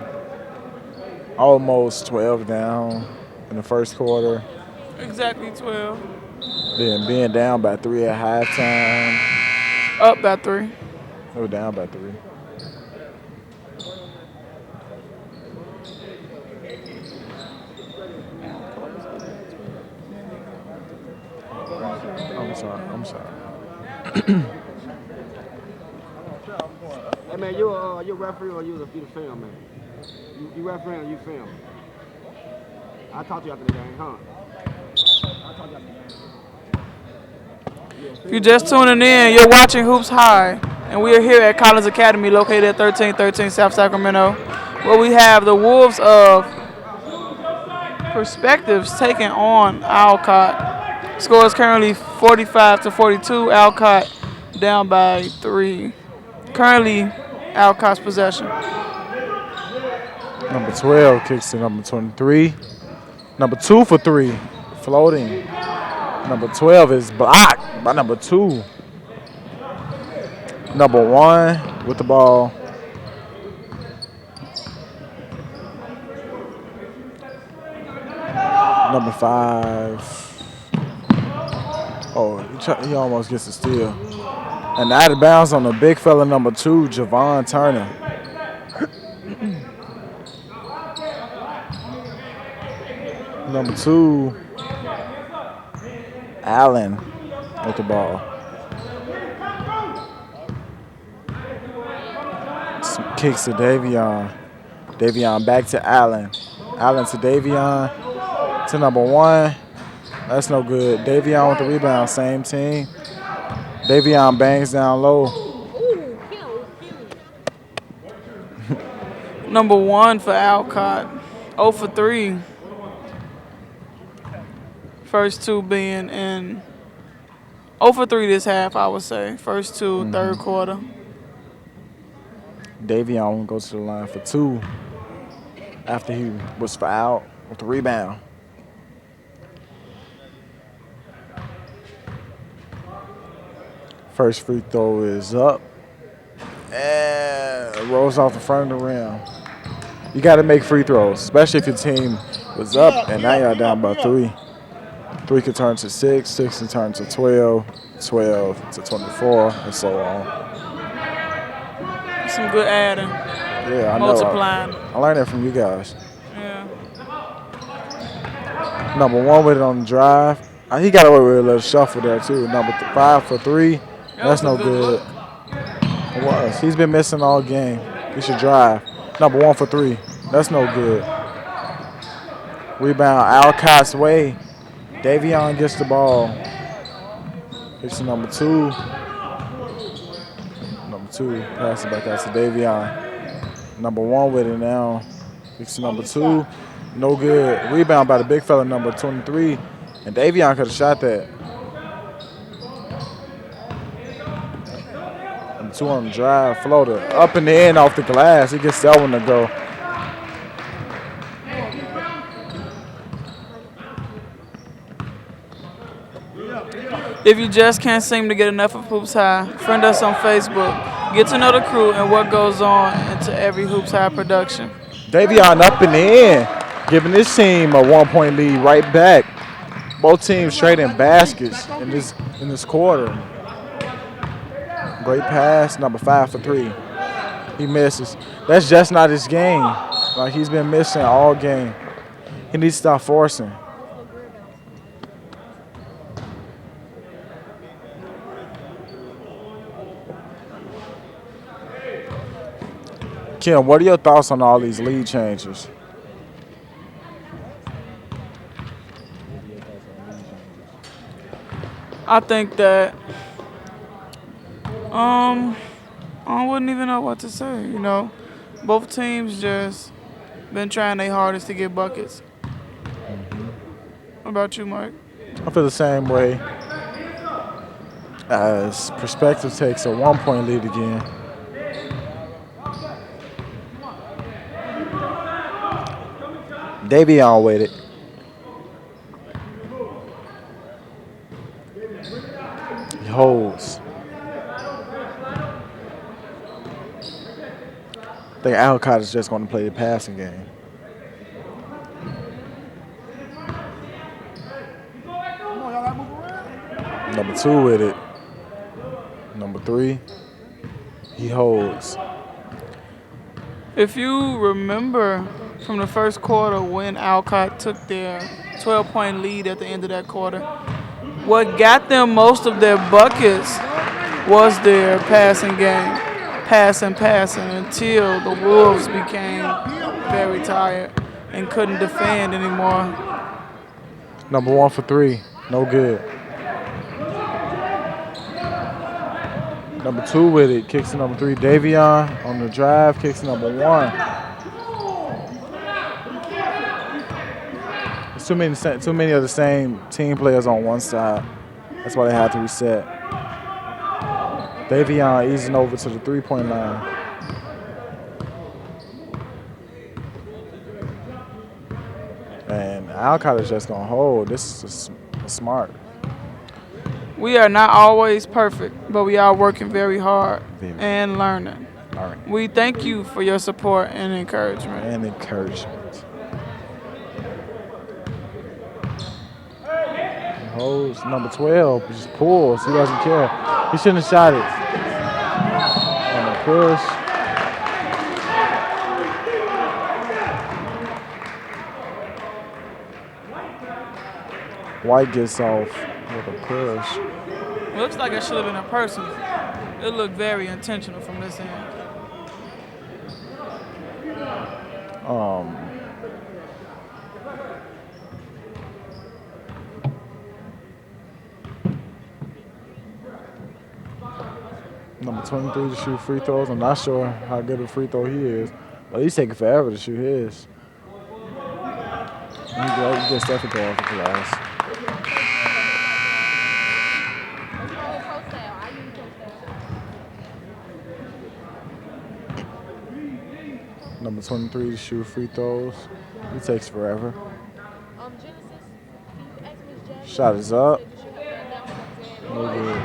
almost 12 down in the first quarter. Exactly 12. Then being down by 3 at halftime. Up by 3. They were down by 3. I'm sorry. Hey man, you a referee or you the film man? You referee or you film? I'll talk to you after the game, huh? If you're just tuning in, you're watching Hoops High, and we are here at Collins Academy, located at 1313 South Sacramento, where we have the Wolves of Perspectives taking on Alcott. Score is currently 45-42. Alcott down by 3. Currently, Alcott's possession. Number 12 kicks to number 23. Number 2 for 3, floating. Number 12 is blocked by number 2. Number 1 with the ball. Number 5. Oh, he almost gets a steal. And out of bounds on the big fella, number 2, Javon Turner. Number 2, Allen with the ball. Kicks to Davion. Davion back to Allen. Allen to Davion. To number 1. That's no good. Davion with the rebound, same team. Davion bangs down low. Number 1 for Alcott. 0 for 3. First 2 being in 0 for 3 this half, I would say. First 2, third quarter. Davion goes to the line for 2 after he was fouled with the rebound. First free throw is up and rolls off the front of the rim. You got to make free throws, especially if your team was up and now you're down by 3. 3 can turn to 6, 6 can turn to 12, 12 to 24, and so on. Some good adding. Yeah, I multiplying. know. I learned that from you guys. Yeah. Number 1 with it on the drive. He got away with a little shuffle there too. Number 5 for 3. That's no good. It was. He's been missing all game. He should drive. Number 1 for 3. That's no good. Rebound Alcott's way. Davion gets the ball. It's number 2. Number 2 pass it back out to Davion. Number 1 with it now. It's number 2. No good. Rebound by the big fella, number 23. And Davion could have shot that. And 2 on the drive, floater. Up in the end off the glass. He gets that one to go. If you just can't seem to get enough of Hoops High, friend us on Facebook. Get to know the crew and what goes on into every Hoops High production. Davion up in the end, giving this team a 1-point lead right back. Both teams trading baskets in this quarter. Great pass, number 5 for 3. He misses. That's just not his game. Like, he's been missing all game. He needs to stop forcing. Kim, what are your thoughts on all these lead changes? I think that I wouldn't even know what to say, you know. Both teams just been trying their hardest to get buckets. What about you, Mike? I feel the same way. As Perspective takes a 1-point lead again. Davion with it. He holds. I think Alcott is just going to play the passing game. Number 2 with it. Number 3. He holds. If you remember from the first quarter when Alcott took their 12-point lead at the end of that quarter, what got them most of their buckets was their passing game. Passing until the Wolves became very tired and couldn't defend anymore. Number 1 for 3. No good. Number 2 with it. Kicks to number 3. Davion on the drive. Kicks to number 1. There's too many of the same team players on one side. That's why they had to reset. Davion easing over to the 3-point line. And Alcott is just going to hold. This is smart. We are not always perfect, but we are working very hard and learning. All right. We thank you for your support and encouragement. Holds number 12, just pulls. He doesn't care. He shouldn't have shot it. On the push. White gets off with a push. Looks like it should have been a person. It looked very intentional from this end. Number 23 to shoot free throws. I'm not sure how good a free throw he is, but he's taking forever to shoot his. He gets that to go off the glass. Number 23 to shoot free throws. He takes forever. Shot is up. No good.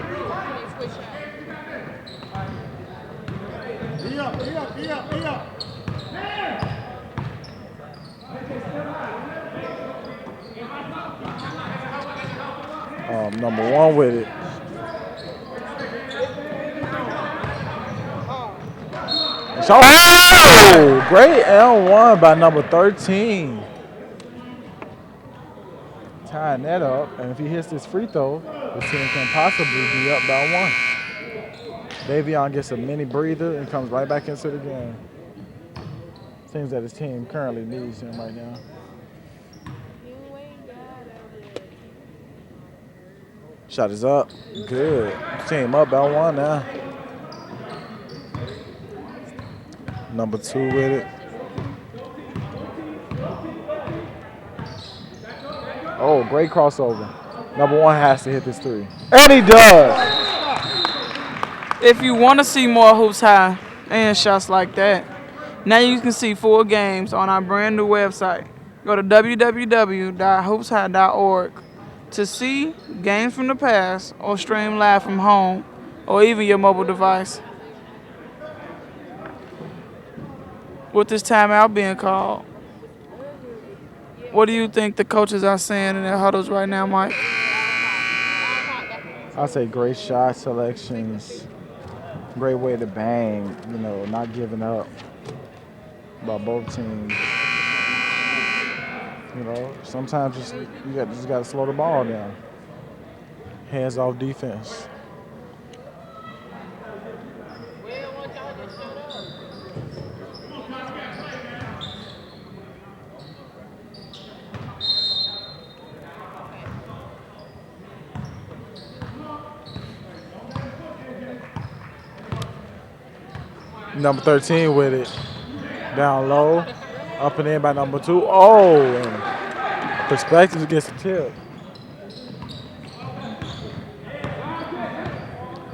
Number 1 with it. Oh, great L1 by number 13. Tying that up, and if he hits this free throw, the team can possibly be up by 1. Davion gets a mini breather and comes right back into the game. Seems that his team currently needs him right now. Shot is up. Good. Team up by 1 now. Number 2 with it. Oh, great crossover. Number 1 has to hit this 3. And he does. If you want to see more Hoops High and shots like that, now you can see full games on our brand new website. Go to www.hoopshigh.org to see games from the past or stream live from home or even your mobile device. With this timeout being called, what do you think the coaches are saying in their huddles right now, Mike? I say great shot selections, great way to bang, not giving up by both teams. Sometimes you just got to slow the ball down. Hands off defense. Number 13 with it. Down low. Up and in by number 2. Oh, and perspective against the tip.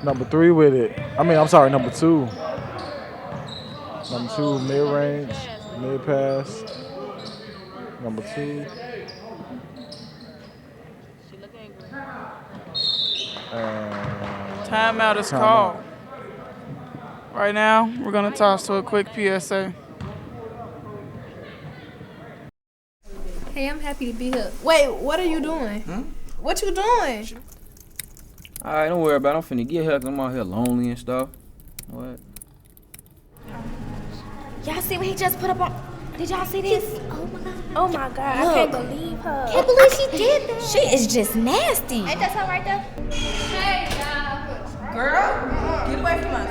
Number 3 with it. Number 2. Number 2, mid-range, mid-pass. Number 2. Timeout is called. Right now, we're going to toss to a quick PSA. Hey, I'm happy to be here. Wait, what are you doing? What you doing? All right, don't worry about it. I'm finna get here 'cause I'm out here lonely and stuff. What? Y'all see what he just put up on? Did y'all see this? Oh my God, Look. I can't believe her. Can't believe she did that. She is just nasty. Ain't that her right there? Hey, girl, get away from us.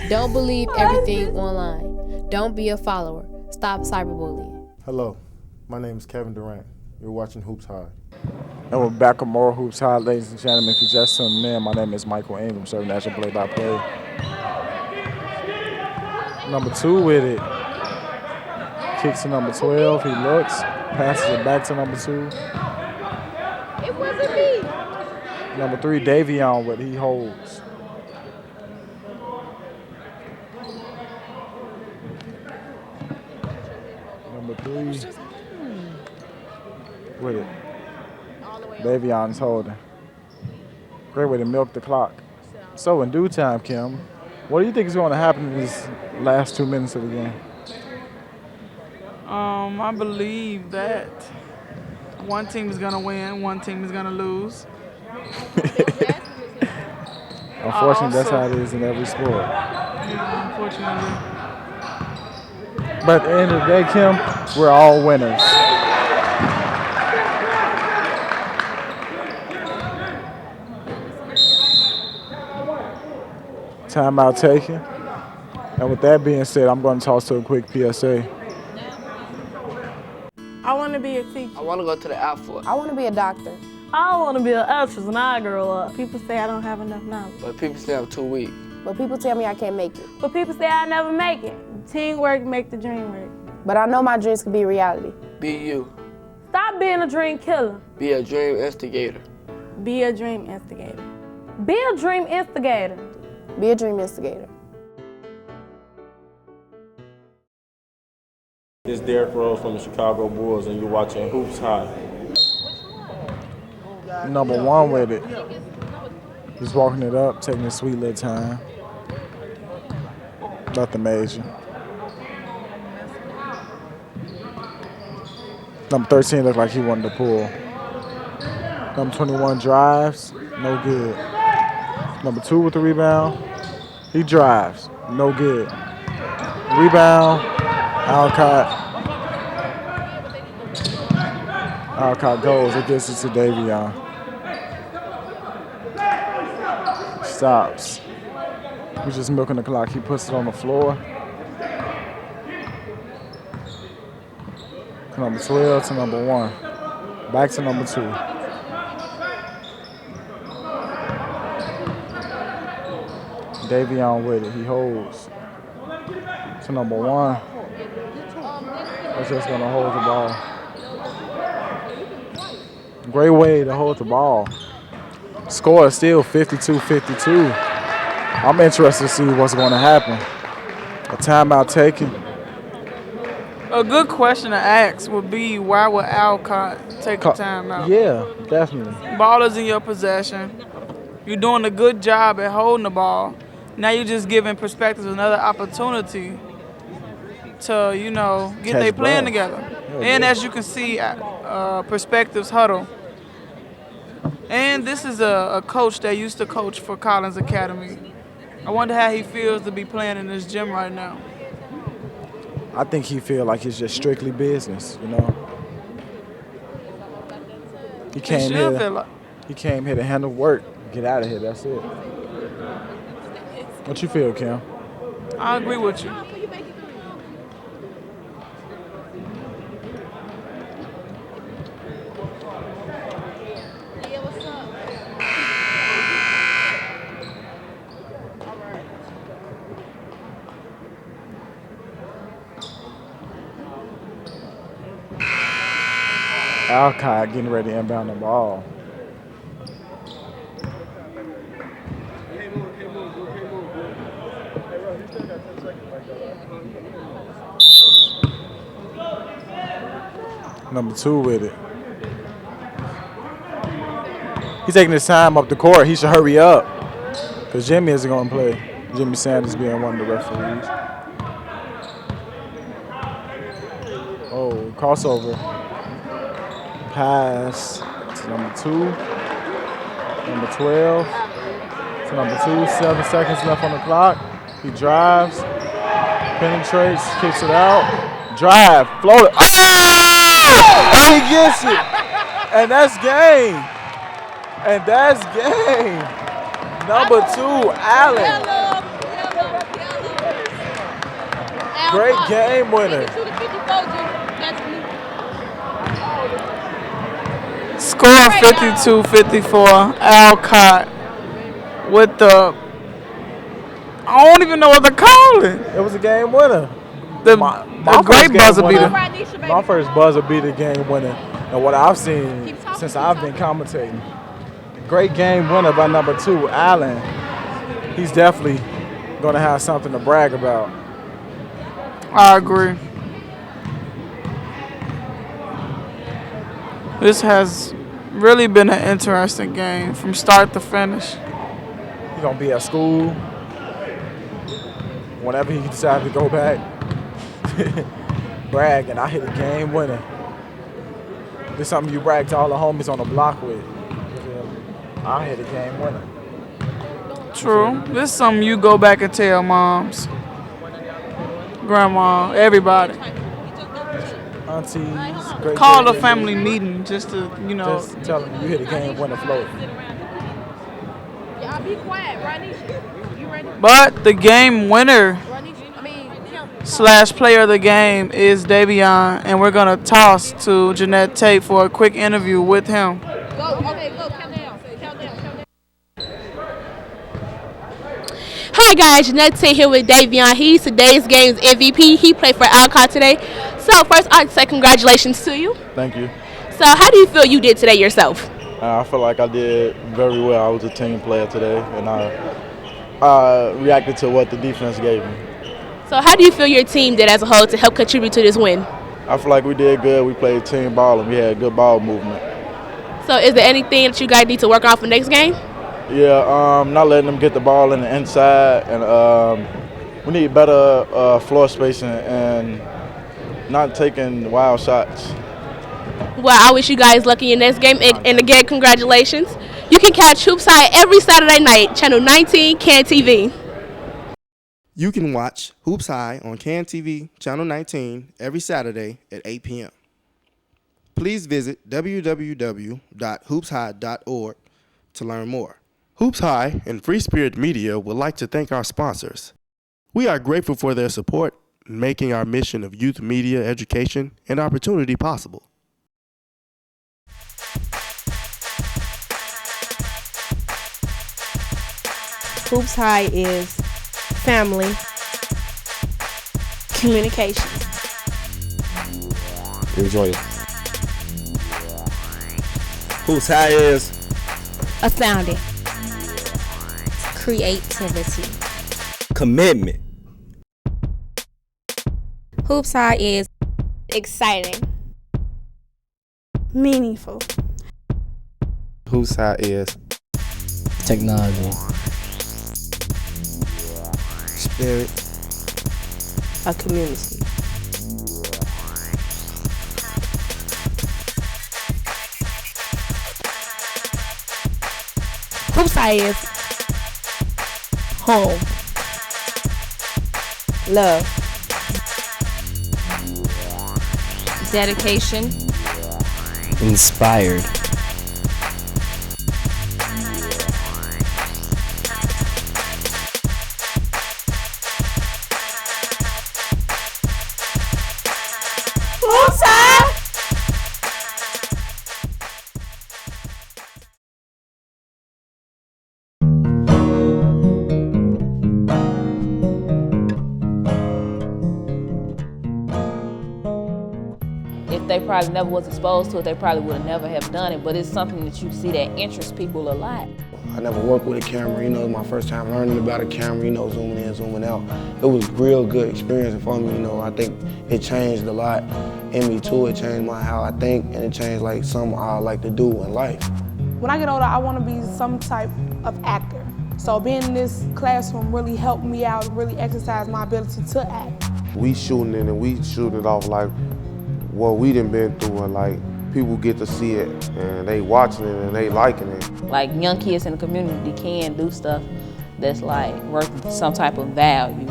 Don't believe everything online. Don't be a follower. Stop cyberbullying. Hello, my name is Kevin Durant. You're watching Hoops High. And we're back with more Hoops High, ladies and gentlemen. If you just tuned in, my name is Michael Ingram, serving as your play-by-play. Number 2 with it. Kicks to number 12. He looks, passes it back to number 2. It wasn't me. Number 3, Davion with it. He holds. Number 3 with it. Davion's holding. Great way to milk the clock. So in due time, Kim, what do you think is going to happen in these last 2 minutes of the game? I believe that one team is going to win, one team is going to lose. Unfortunately, that's how it is in every sport. Yeah, unfortunately. But at the end of the day, Kim, we're all winners. Timeout taken. And with that being said, I'm going to toss to a quick PSA. I want to be a teacher. I want to go to the Air Force. I want to be a doctor. I want to be an actress when I grow up. People say I don't have enough knowledge. But people say I'm too weak. But people tell me I can't make it. But people say I never make it. Teamwork make the dream work. But I know my dreams can be reality. Be you. Stop being a dream killer. Be a dream instigator. Be a dream instigator. Be a dream instigator. Be a dream instigator. This is Derrick Rose from the Chicago Bulls, and you're watching Hoops High. Number 1 with it. He's walking it up, taking his sweet little time. Nothing major. Number 13 looked like he wanted to pull. Number 21 drives, no good. Number 2 with the rebound, he drives, no good. Rebound, Alcott. Alcott goes, it gets it to Davion. Stops. He's just milking the clock. He puts it on the floor. Number 12 to number 1. Back to number 2. Davion with it. He holds. To number 1. That's just going to hold the ball. Great way to hold the ball. Score is still 52-52. I'm interested to see what's going to happen. A timeout taken. A good question to ask would be, why would Alcott take a timeout? Yeah, definitely. Ball is in your possession. You're doing a good job at holding the ball. Now you're just giving perspectives another opportunity to, get their plan together. And as you can see, perspectives huddle. And this is a coach that used to coach for Collins Academy. I wonder how he feels to be playing in this gym right now. I think he feel like it's just strictly business, He came here to handle work, get out of here. That's it. What you feel, Kim? I agree with you. Alcott getting ready to inbound the ball. Number 2 with it. He's taking his time up the court. He should hurry up because Jimmy isn't going to play. Jimmy Sanders being one of the referees. Oh, crossover. Pass to number 2. Number 12. To number 2. 7 seconds left on the clock. He drives. Penetrates. Kicks it out. Drive. Float it. Oh! And he gets it. And that's game. And that's game. Number 2, Allen. Great game winner. Score 52-54. Alcott with the, I don't even know what to call it. It was a game winner. My great buzzer beater. My first buzzer beater game winner. And what I've seen since I've been commentating. Great game winner by number 2, Allen. He's definitely going to have something to brag about. I agree. This has really been an interesting game from start to finish. He's going to be at school whenever he decides to go back. Bragging, I hit a game winner. This is something you brag to all the homies on the block with. I hit a game winner. True. This is something you go back and tell moms, grandma, everybody. Aunties, great call a family meeting just to, Just tell them you hit a game winner float. Y'all be quiet, Ronnie. You ready? But the game winner / player of the game is Davion, and we're going to toss to Jeanette Tate for a quick interview with him. Go, okay, go, count down. Hi guys, Jeanette Tate here with Davion. He's today's game's MVP. He played for Alcott today. So first, I'd say congratulations to you. Thank you. So how do you feel you did today yourself? I feel like I did very well. I was a team player today, and I reacted to what the defense gave me. So how do you feel your team did as a whole to help contribute to this win? I feel like we did good. We played team ball, and we had good ball movement. So is there anything that you guys need to work on for next game? Yeah, not letting them get the ball in the inside, and we need better floor spacing and not taking wild shots. Well, I wish you guys luck in your next game, and again, congratulations. You can catch Hoops High every Saturday night, Channel 19, CAN TV. You can watch Hoops High on CAN TV, Channel 19, every Saturday at 8 p.m. Please visit www.hoopshigh.org to learn more. Hoops High and Free Spirit Media would like to thank our sponsors. We are grateful for their support in making our mission of youth media education and opportunity possible. Hoops High is family, communication. Enjoy it. Hoops High is Astounding. Creativity. commitment. Hoops High is Exciting. Meaningful. Hoops High is Technology. Spirit. A community. Hoops High is home. Love. dedication. Inspired. If they probably never was exposed to it, they probably would have never have done it, but it's something that you see that interests people a lot. I never worked with a camera, it was my first time learning about a camera, zooming in, zooming out. It was a real good experience for me, I think it changed a lot in me too. It changed how I think, and it changed something I like to do in life. When I get older, I want to be some type of actor. So being in this classroom really helped me out, really exercise my ability to act. we shooting it and we shooting it off like what we done been through, and people get to see it and they watching it and they liking it. Like young kids in the community can do stuff that's worth some type of value.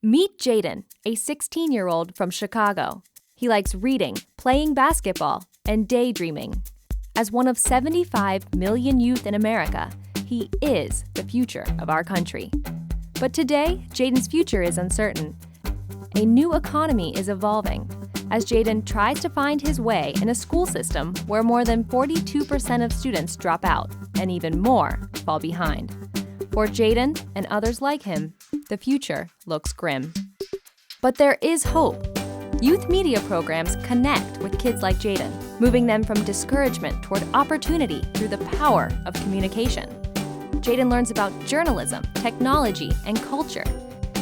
Meet Jaden, a 16-year-old from Chicago. He likes reading, playing basketball, and daydreaming. As one of 75 million youth in America, he is the future of our country. But today, Jaden's future is uncertain. A new economy is evolving as Jaden tries to find his way in a school system where more than 42% of students drop out and even more fall behind. For Jaden and others like him, the future looks grim. But there is hope. Youth media programs connect with kids like Jaden, moving them from discouragement toward opportunity through the power of communication. Jaden learns about journalism, technology, and culture.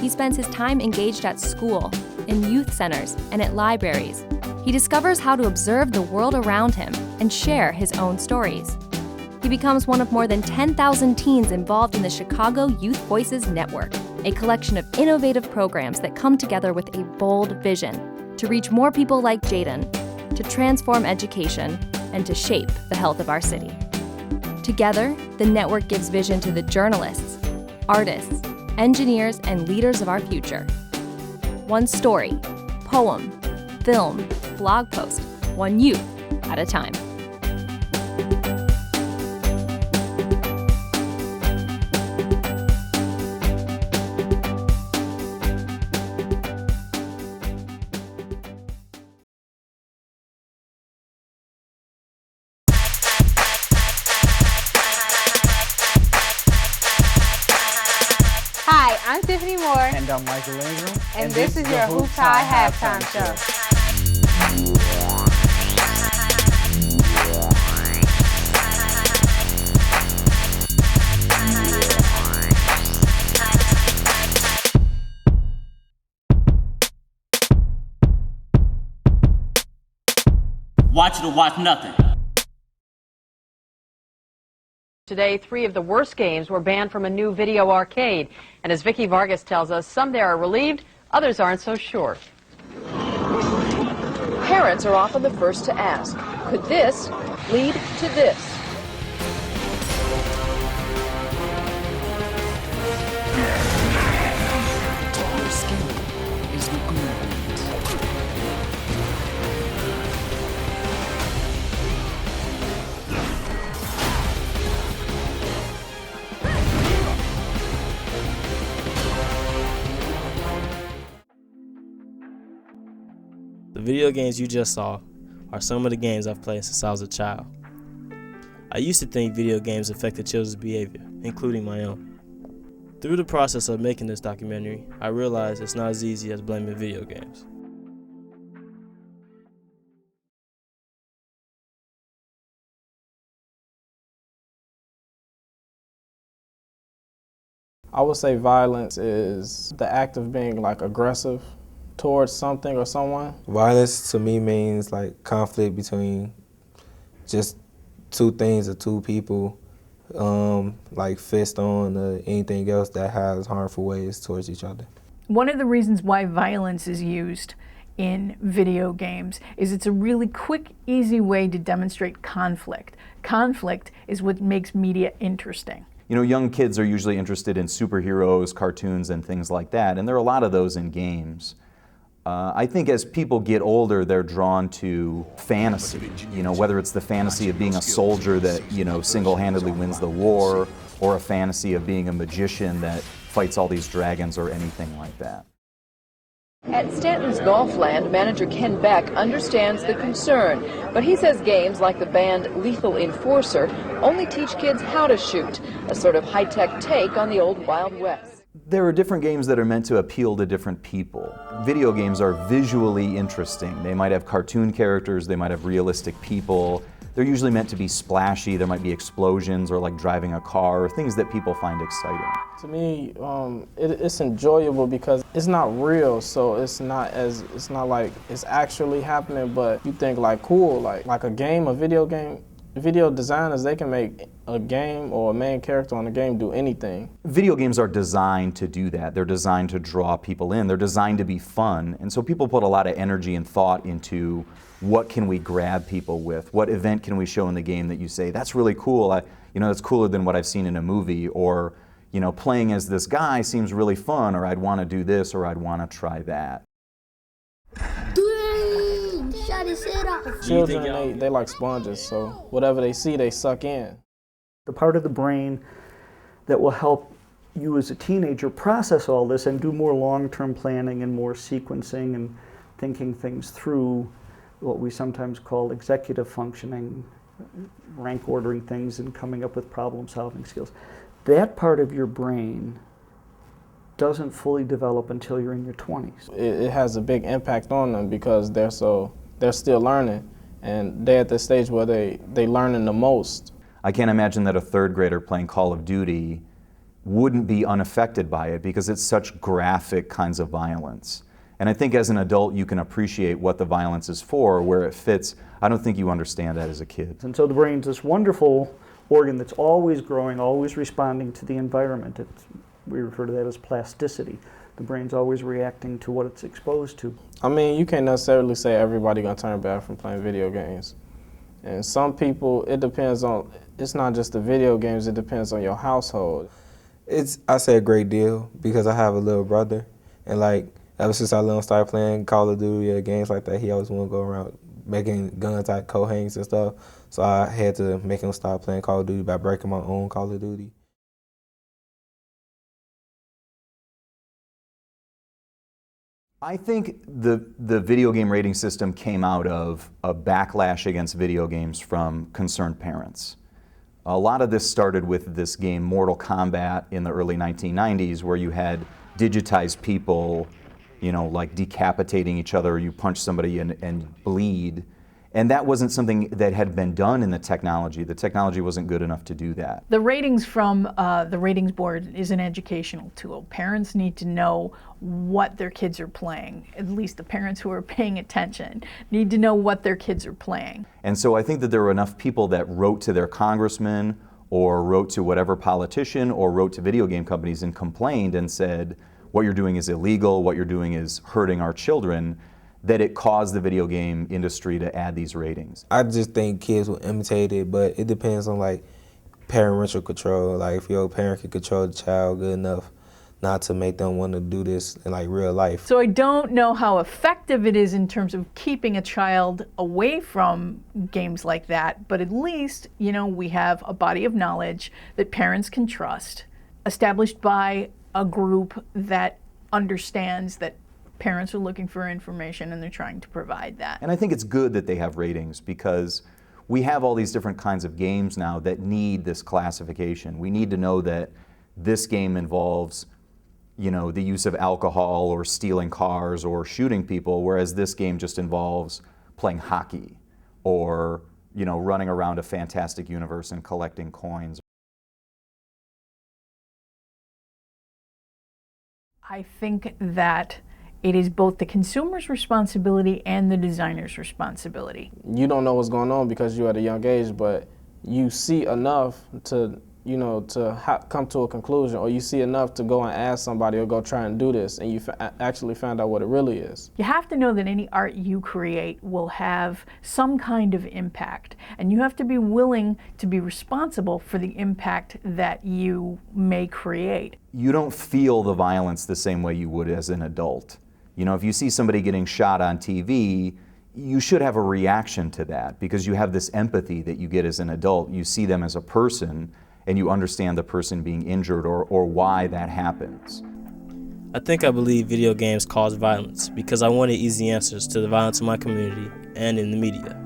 He spends his time engaged at school, in youth centers, and at libraries. He discovers how to observe the world around him and share his own stories. He becomes one of more than 10,000 teens involved in the Chicago Youth Voices Network, a collection of innovative programs that come together with a bold vision to reach more people like Jaden, to transform education, and to shape the health of our city. Together, the network gives vision to the journalists, artists, engineers, and leaders of our future. One story, poem, film, blog post, one youth at a time. Hi, I'm Tiffany Moore. And I'm Michael Ingram. And this is your Hoops High Halftime Show. Watch it or watch nothing. Today, 3 of the worst games were banned from a new video arcade. And as Vicky Vargas tells us, some there are relieved, others aren't so sure. Parents are often the first to ask, could this lead to this? Taller skin is the good. The video games you just saw are some of the games I've played since I was a child. I used to think video games affected children's behavior, including my own. Through the process of making this documentary, I realized it's not as easy as blaming video games. I would say violence is the act of being like aggressive towards something or someone. Violence to me means like conflict between just two things or two people, like fist on or anything else that has harmful ways towards each other. One of the reasons why violence is used in video games is it's a really quick, easy way to demonstrate conflict. Conflict is what makes media interesting. You know, young kids are usually interested in superheroes, cartoons, and things like that, and there are a lot of those in games. I think as people get older, they're drawn to fantasy, you know, whether it's the fantasy of being a soldier that, you know, single-handedly wins the war, or a fantasy of being a magician that fights all these dragons or anything like that. At Stanton's Golfland, manager Ken Beck understands the concern, but he says games like the banned Lethal Enforcer only teach kids how to shoot, a sort of high-tech take on the old Wild West. There are different games that are meant to appeal to different people. Video games are visually interesting. They might have cartoon characters, they might have realistic people. They're usually meant to be splashy. There might be explosions or like driving a car, or things that people find exciting. To me, it's enjoyable because it's not real, so it's not like it's actually happening. But you think like cool, like a game, a video game. Video designers, they can make a game or a main character on a game do anything. Video games are designed to do that. They're designed to draw people in. They're designed to be fun. And so people put a lot of energy and thought into what can we grab people with? What event can we show in the game that you say, that's really cool, you know, that's cooler than what I've seen in a movie, or, you know, playing as this guy seems really fun, or I'd want to do this, or I'd want to try that. Children, they like sponges, so whatever they see, they suck in. The part of the brain that will help you as a teenager process all this and do more long-term planning and more sequencing and thinking things through, what we sometimes call executive functioning, rank ordering things and coming up with problem-solving skills. That part of your brain doesn't fully develop until you're in your 20s. It has a big impact on them because they're still learning, and they're at the stage where they learning the most. I can't imagine that a third grader playing Call of Duty wouldn't be unaffected by it because it's such graphic kinds of violence. And I think as an adult you can appreciate what the violence is for, where it fits. I don't think you understand that as a kid. And so the brain's this wonderful organ that's always growing, always responding to the environment. We refer to that as plasticity. The brain's always reacting to what it's exposed to. I mean, you can't necessarily say everybody gonna turn bad from playing video games. And some people, it depends on, it's not just the video games, it depends on your household. I say a great deal because I have a little brother, and like ever since I let him start playing Call of Duty or games like that, he always want to go around making guns like coat hangers and stuff. So I had to make him start playing Call of Duty by breaking my own Call of Duty. I think the video game rating system came out of a backlash against video games from concerned parents. A lot of this started with this game Mortal Kombat in the early 1990s, where you had digitized people, you know, like decapitating each other, you punch somebody and bleed. And that wasn't something that had been done in the technology. The technology wasn't good enough to do that. The ratings from the ratings board is an educational tool. Parents need to know what their kids are playing. At least the parents who are paying attention need to know what their kids are playing. And so I think that there were enough people that wrote to their congressman or wrote to whatever politician or wrote to video game companies and complained and said, what you're doing is illegal, what you're doing is hurting our children, that it caused the video game industry to add these ratings. I just think kids will imitate it, but it depends on like parental control. Like if your parent can control the child good enough not to make them want to do this in like real life. So I don't know how effective it is in terms of keeping a child away from games like that, but at least, you know, we have a body of knowledge that parents can trust, established by a group that understands that parents are looking for information and they're trying to provide that. And I think it's good that they have ratings because we have all these different kinds of games now that need this classification. We need to know that this game involves, you know, the use of alcohol or stealing cars or shooting people, whereas this game just involves playing hockey or, you know, running around a fantastic universe and collecting coins. I think that it is both the consumer's responsibility and the designer's responsibility. You don't know what's going on because you're at a young age, but you see enough to, you know, to come to a conclusion, or you see enough to go and ask somebody or go try and do this, and you actually found out what it really is. You have to know that any art you create will have some kind of impact, and you have to be willing to be responsible for the impact that you may create. You don't feel the violence the same way you would as an adult. You know, if you see somebody getting shot on TV, you should have a reaction to that because you have this empathy that you get as an adult. You see them as a person and you understand the person being injured or why that happens. I believe video games cause violence because I wanted easy answers to the violence in my community and in the media.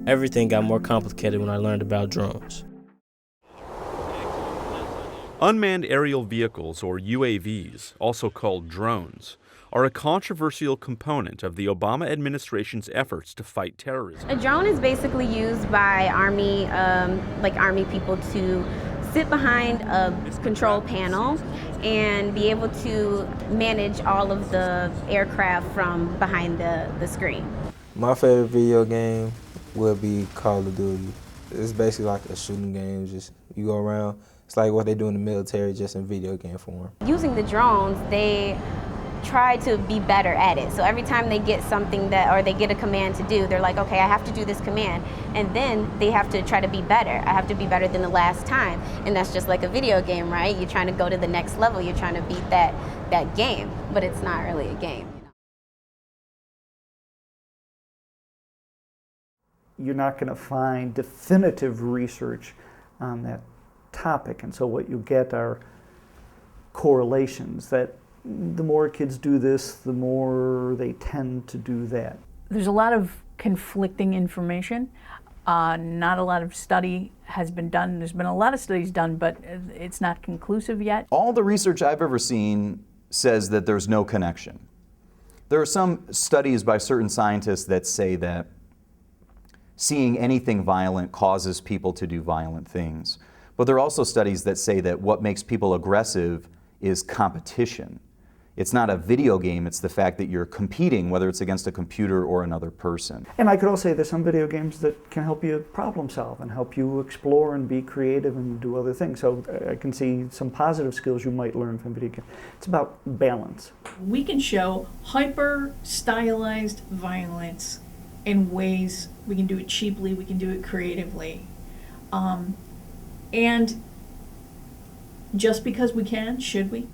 Everything got more complicated when I learned about drones. Unmanned aerial vehicles, or UAVs, also called drones, are a controversial component of the Obama administration's efforts to fight terrorism. A drone is basically used by Army people to sit behind a control panel and be able to manage all of the aircraft from behind the screen. My favorite video game would be Call of Duty. It's basically like a shooting game, just you go around. It's like what they do in the military, just in video game form. Using the drones, they try to be better at it. So every time they get something or they get a command to do, they're like, okay, I have to do this command. And then they have to try to be better. I have to be better than the last time. And that's just like a video game, right? You're trying to go to the next level. You're trying to beat that game, but it's not really a game. You're not going to find definitive research on that topic. And so what you get are correlations that the more kids do this, the more they tend to do that. There's a lot of conflicting information. Not a lot of study has been done. There's been a lot of studies done, but it's not conclusive yet. All the research I've ever seen says that there's no connection. There are some studies by certain scientists that say that seeing anything violent causes people to do violent things. But there are also studies that say that what makes people aggressive is competition. It's not a video game, it's the fact that you're competing, whether it's against a computer or another person. And I could also say there's some video games that can help you problem solve and help you explore and be creative and do other things. So I can see some positive skills you might learn from video games. It's about balance. We can show hyper stylized violence in ways we can do it cheaply, we can do it creatively. And just because we can, should we?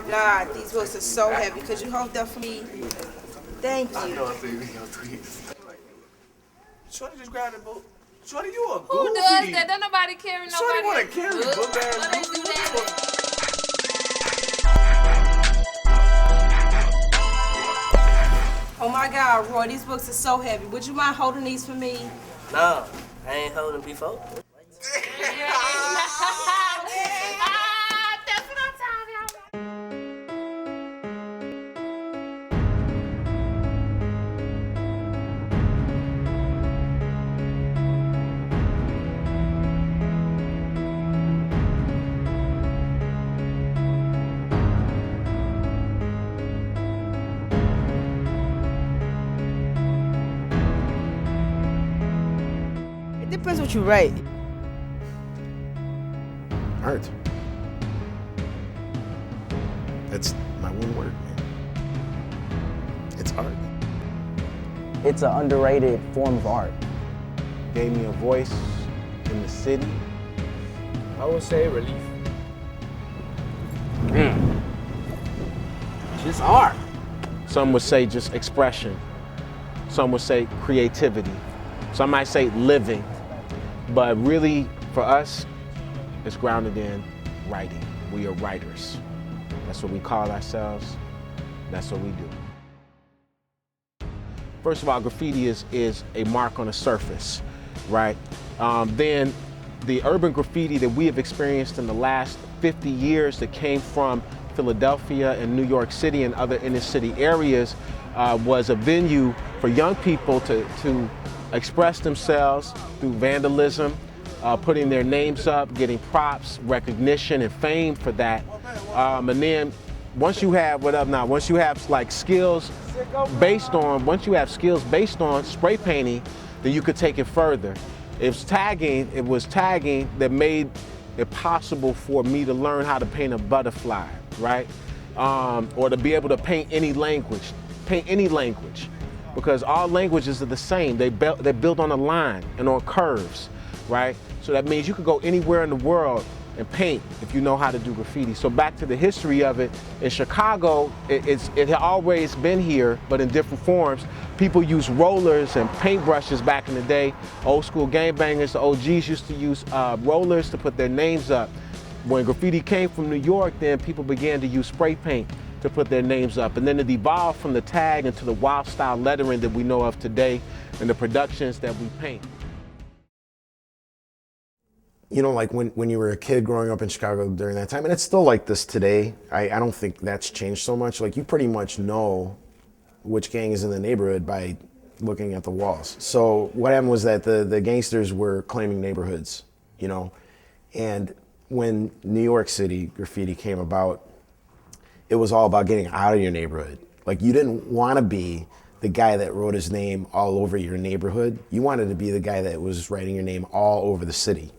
God, these books are so heavy. Could you hold that for me? Thank you. Shorty just grabbed a book. Shorty, you a goofy. Who does that? Don't nobody carry nobody. Shorty want to carry book ass They do that. Oh my God, Roy, these books are so heavy. Would you mind holding these for me? No, I ain't holding before. depends what you write. Art. That's my one word, man. It's art. It's an underrated form of art. Gave me a voice in the city. I would say relief. Just art. Some would say just expression. Some would say creativity. Some might say living. But really, for us, it's grounded in writing. We are writers. That's what we call ourselves. That's what we do. First of all, graffiti is a mark on a surface, right? Then the urban graffiti that we have experienced in the last 50 years that came from Philadelphia and New York City and other inner city areas was a venue for young people to express themselves through vandalism, putting their names up, getting props, recognition, and fame for that. And then once you have, once you have like skills based on spray painting, then you could take it further. It was tagging that made it possible for me to learn how to paint a butterfly, right? Or to be able to paint any language, because all languages are the same. They're built on a line and on curves, right? So that means you could go anywhere in the world and paint if you know how to do graffiti. So back to the history of it, in Chicago, it had always been here, but in different forms. People used rollers and paintbrushes back in the day. Old school gangbangers, the OGs used to use rollers to put their names up. When graffiti came from New York, then people began to use spray paint to put their names up. And then it evolved from the tag into the wild style lettering that we know of today and the productions that we paint. You know, like when you were a kid growing up in Chicago during that time, and it's still like this today, I don't think that's changed so much. Like you pretty much know which gang is in the neighborhood by looking at the walls. So what happened was that the gangsters were claiming neighborhoods, you know, and when New York City graffiti came about, it was all about getting out of your neighborhood. Like you didn't want to be the guy that wrote his name all over your neighborhood. You wanted to be the guy that was writing your name all over the city.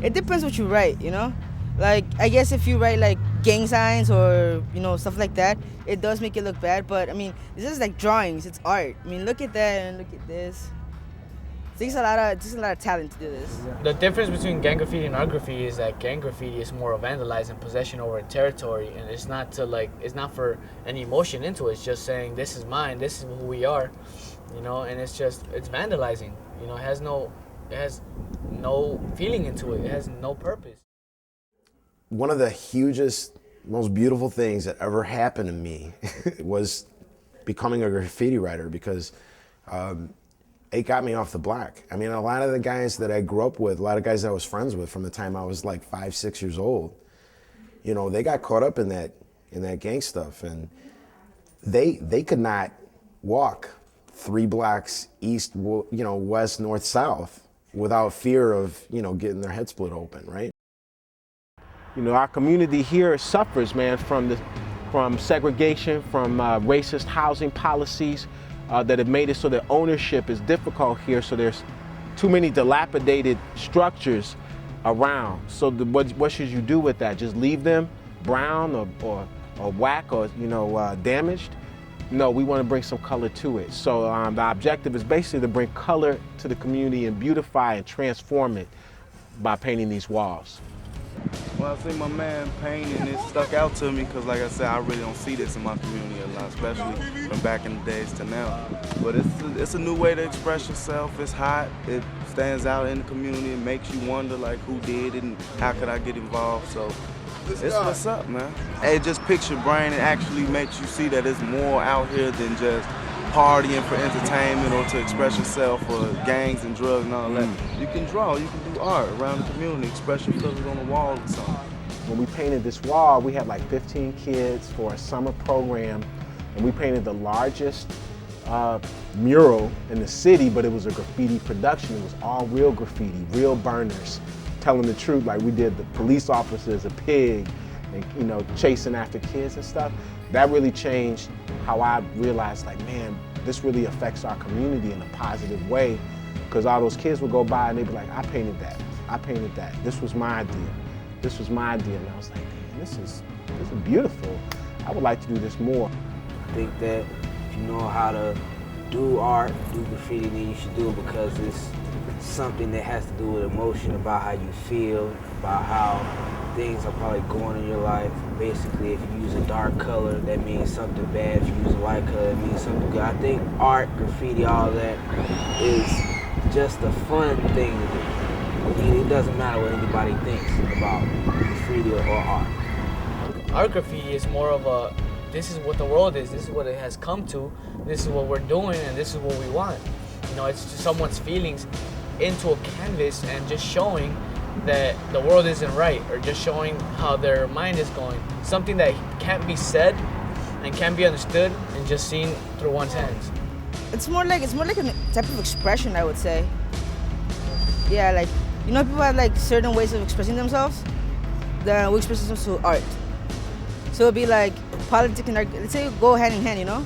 It depends what you write, you know? Like, I guess if you write like gang signs or, you know, stuff like that, it does make it look bad, but I mean, this is like drawings, it's art. I mean, look at that and look at this. It takes a lot of talent to do this. The difference between gang graffiti and art graffiti is that gang graffiti is more of vandalizing, possession over territory, and it's not for any emotion into it. It's just saying, this is mine, this is who we are, you know, and it's vandalizing, you know, it has no feeling into it. It has no purpose. One of the hugest, most beautiful things that ever happened to me was becoming a graffiti writer, because it got me off the block. I mean, a lot of the guys that I grew up with, a lot of guys that I was friends with from the time I was like 5, 6 years old, you know, they got caught up in that gang stuff, and they could not walk 3 blocks east, you know, west, north, south without fear of, you know, getting their head split open, right? You know, our community here suffers, man, from segregation, from racist housing policies that have made it so that ownership is difficult here. So there's too many dilapidated structures around. So what should you do with that? Just leave them brown or whack or, you know, damaged? No, we want to bring some color to it. So the objective is basically to bring color to the community and beautify and transform it by painting these walls. Well, I see my man painting, it stuck out to me because, like I said, I really don't see this in my community a lot, especially from back in the days to now. But it's a new way to express yourself. It's hot. It stands out in the community. It makes you wonder, like, who did it and how could I get involved. So it's what's up, man. It just picks your brain and actually makes you see that there's more out here than just partying for entertainment or to express yourself or gangs and drugs and all that. You can draw, you can do art around the community, express your feelings on the wall or something. When we painted this wall, we had like 15 kids for a summer program, and we painted the largest mural in the city, but it was a graffiti production. It was all real graffiti, real burners, telling the truth, like we did the police officers, a pig, and, you know, chasing after kids and stuff. That really changed how I realized, like, man, this really affects our community in a positive way, Because all those kids would go by and they'd be like, I painted that. I painted that. This was my idea. This was my idea. And I was like, man, this is beautiful. I would like to do this more. I think that if you know how to do art, do graffiti, then you should do it because it's something that has to do with emotion, about how you feel, about how things are probably going in your life. Basically, if you use a dark color, that means something bad. If you use a light color, it means something good. I think art, graffiti, all that is just a fun thing to do. It doesn't matter what anybody thinks about graffiti or art. Art graffiti is more of a, this is what the world is, this is what it has come to, this is what we're doing, and this is what we want. You know, it's just someone's feelings into a canvas and just showing that the world isn't right, or just showing how their mind is going. Something that can't be said and can't be understood and just seen through one's hands. It's more like a type of expression, I would say. Yeah, like, you know, people have like certain ways of expressing themselves. Then we express themselves through art. So it'd be like politics and art, let's say go hand in hand, you know?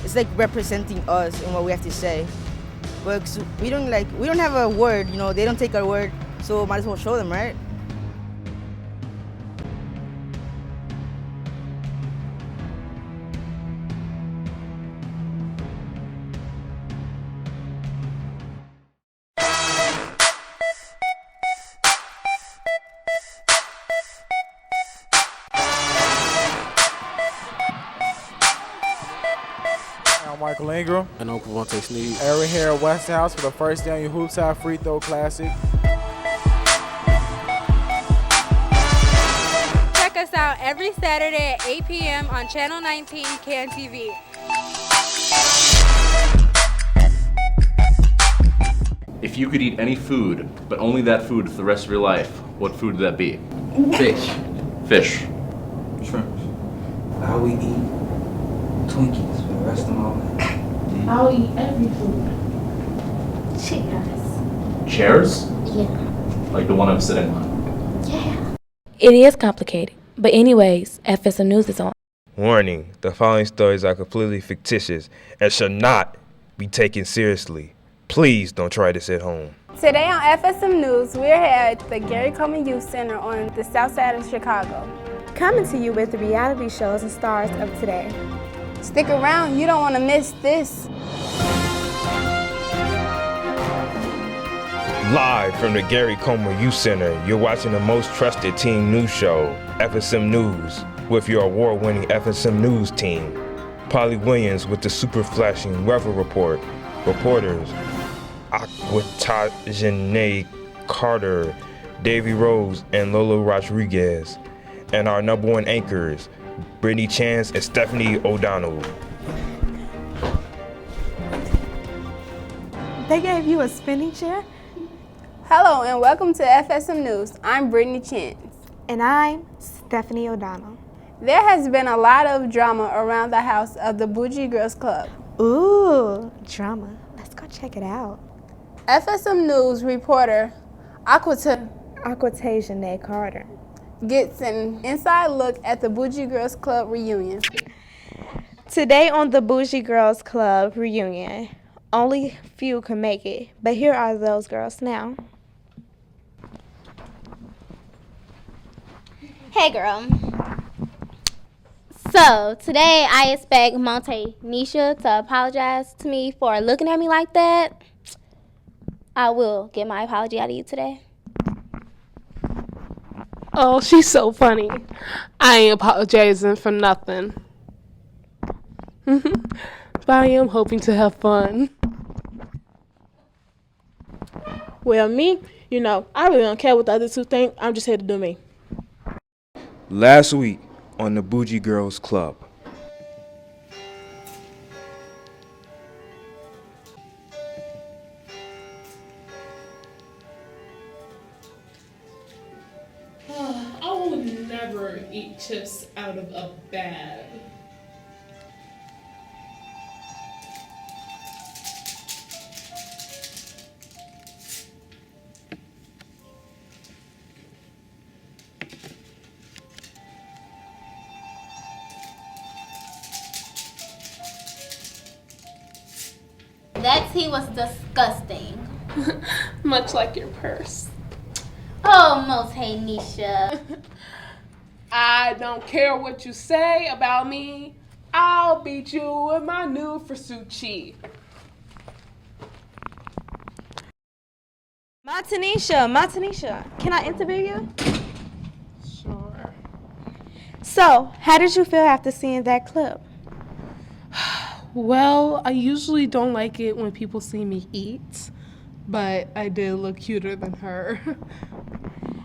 It's like representing us and what we have to say. But we don't have a word, you know, they don't take our word, so might as well show them, right? I'm Michael Ingram. And I'm Kavonte Sneed. And we're here at West House for the first annual Hoopside Free Throw Classic. Check us out every Saturday at 8 p.m. on Channel 19 CAN-TV. If you could eat any food, but only that food for the rest of your life, what food would that be? Fish. Fish. Shrimp. How we eat Twinkies for the rest of my life. I'll eat every food. Chairs. Chairs? Yeah. Like the one I'm sitting on. Yeah. It is complicated, but anyways, FSM News is on. Warning, the following stories are completely fictitious and should not be taken seriously. Please don't try this at home. Today on FSM News, we're here at the Gary Coleman Youth Center on the south side of Chicago. Coming to you with the reality shows and stars of today. Stick around, you don't want to miss this. Live from the Gary Coleman Youth Center, you're watching the most trusted teen news show, FSM News, with your award-winning FSM News team. Polly Williams with the super flashing weather report. Reporters, Aquitagene Carter, Davy Rose, and Lolo Rodriguez. And our number one anchors, Brittany Chance and Stephanie O'Donnell. They gave you a spinning chair? Hello and welcome to FSM News. I'm Brittany Chance. And I'm Stephanie O'Donnell. There has been a lot of drama around the house of the Bougie Girls Club. Ooh, drama. Let's go check it out. FSM News reporter Aquitagene Carter gets an inside look at the Bougie Girls Club reunion. Today on the Bougie Girls Club reunion, only few can make it, but here are those girls now. Hey girl. So today I expect Monte Nisha to apologize to me for looking at me like that. I will get my apology out of you today. Oh, she's so funny. I ain't apologizing for nothing. But I am hoping to have fun. Well, me, I really don't care what the other two think. I'm just here to do me. Last week on the Bougie Girls Club. I would never eat chips out of a bag. That tea was disgusting. Much like your purse. Almost, hey, Nisha. I don't care what you say about me. I'll beat you with my new Versace. Tanisha, can I interview you? Sure. So, how did you feel after seeing that clip? Well, I usually don't like it when people see me eat, but I did look cuter than her.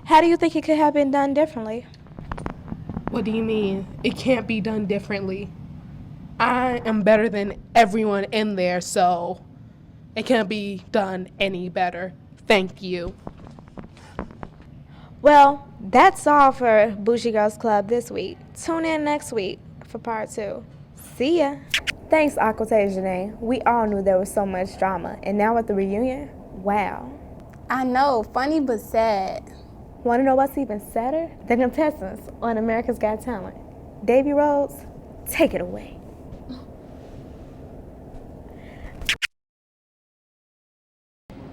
How do you think it could have been done differently? What do you mean? It can't be done differently. I am better than everyone in there, so it can't be done any better. Thank you. Well, that's all for Bougie Girls Club this week. Tune in next week for part 2. See ya. Thanks, Aquitasia Janae. We all knew there was so much drama, and now at the reunion, wow. I know, funny but sad. Want to know what's even sadder? The contestants on America's Got Talent. Davy Rhodes, take it away.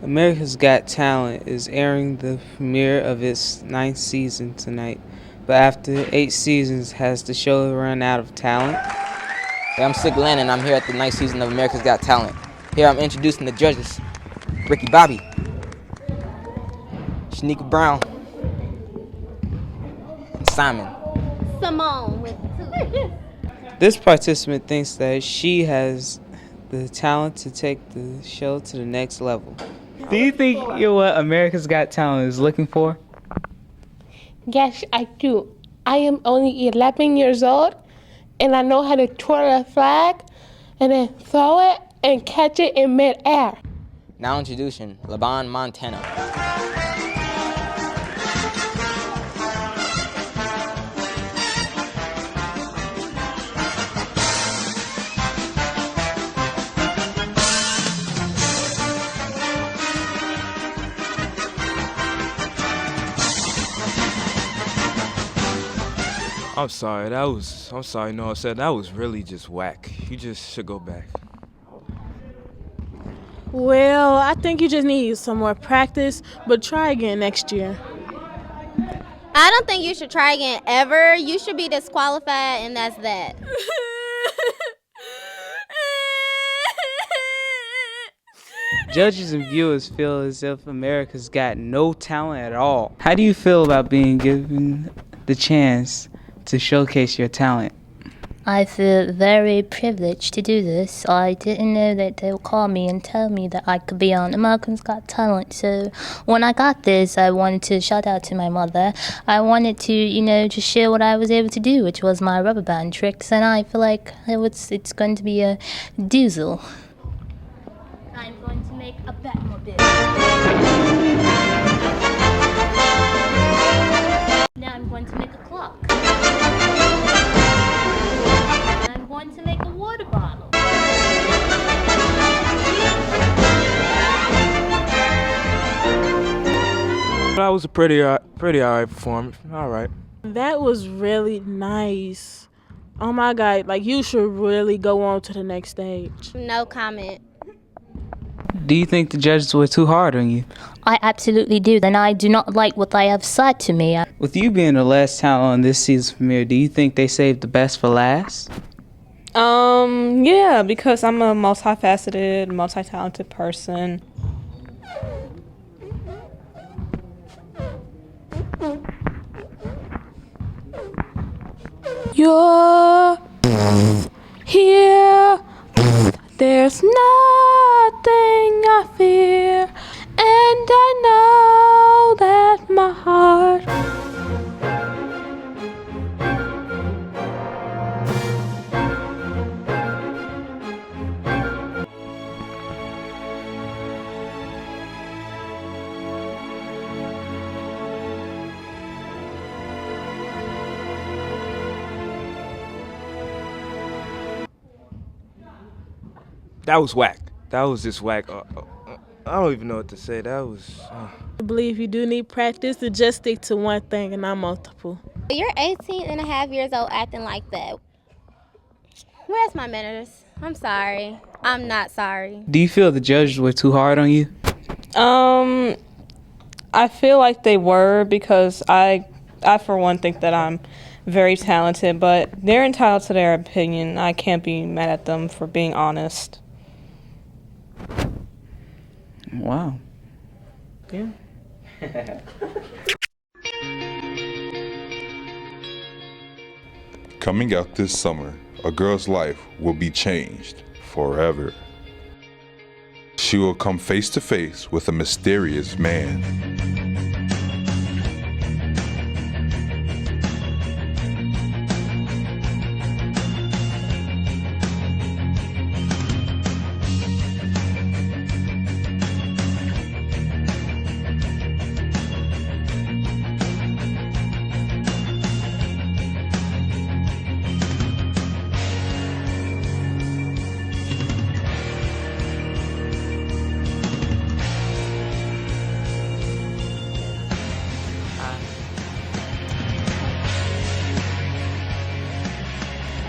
America's Got Talent is airing the premiere of its 9th season tonight, but after 8 seasons, has the show run out of talent? Hey, I'm Sig Lynn, and I'm here at the 9th season of America's Got Talent. Here I'm introducing the judges. Ricky Bobby, Shanika Brown, and Simon. Simone with 2. This participant thinks that she has the talent to take the show to the next level. Do you think you're what America's Got Talent is looking for? Yes, I do. I am only 11 years old, and I know how to twirl a flag and then throw it and catch it in midair. Now introducing Laban Montana. I'm sorry, that was really just whack. You just should go back. Well, I think you just need some more practice, but try again next year. I don't think you should try again ever. You should be disqualified, and that's that. Judges and viewers feel as if America's got no talent at all. How do you feel about being given the chance to showcase your talent? I feel very privileged to do this. I didn't know that they would call me and tell me that I could be on America's Got Talent. So when I got this, I wanted to shout out to my mother. I wanted to, just share what I was able to do, which was my rubber band tricks. And I feel like it's going to be a doozle. I'm going to make a Batmobile. Now I'm going to make a clock. I'm going to make a water bottle. That was a pretty alright performance. Alright. That was really nice. Oh my God, you should really go on to the next stage. No comment. Do you think the judges were too hard on you? I absolutely do, and I do not like what they have said to me. With you being the last talent on this season's premiere, do you think they saved the best for last? Yeah, because I'm a multifaceted, multi-talented person. You're here. There's nothing I fear, and I know that my heart. That was whack. That was just whack. I don't even know what to say. That was... I believe you do need practice to just stick to one thing and not multiple. You're 18 and a half years old acting like that. Where's my manners? I'm sorry. I'm not sorry. Do you feel the judges were too hard on you? I feel like they were because I for one think that I'm very talented, but they're entitled to their opinion. I can't be mad at them for being honest. Wow. Yeah. Coming out this summer, a girl's life will be changed forever. She will come face to face with a mysterious man.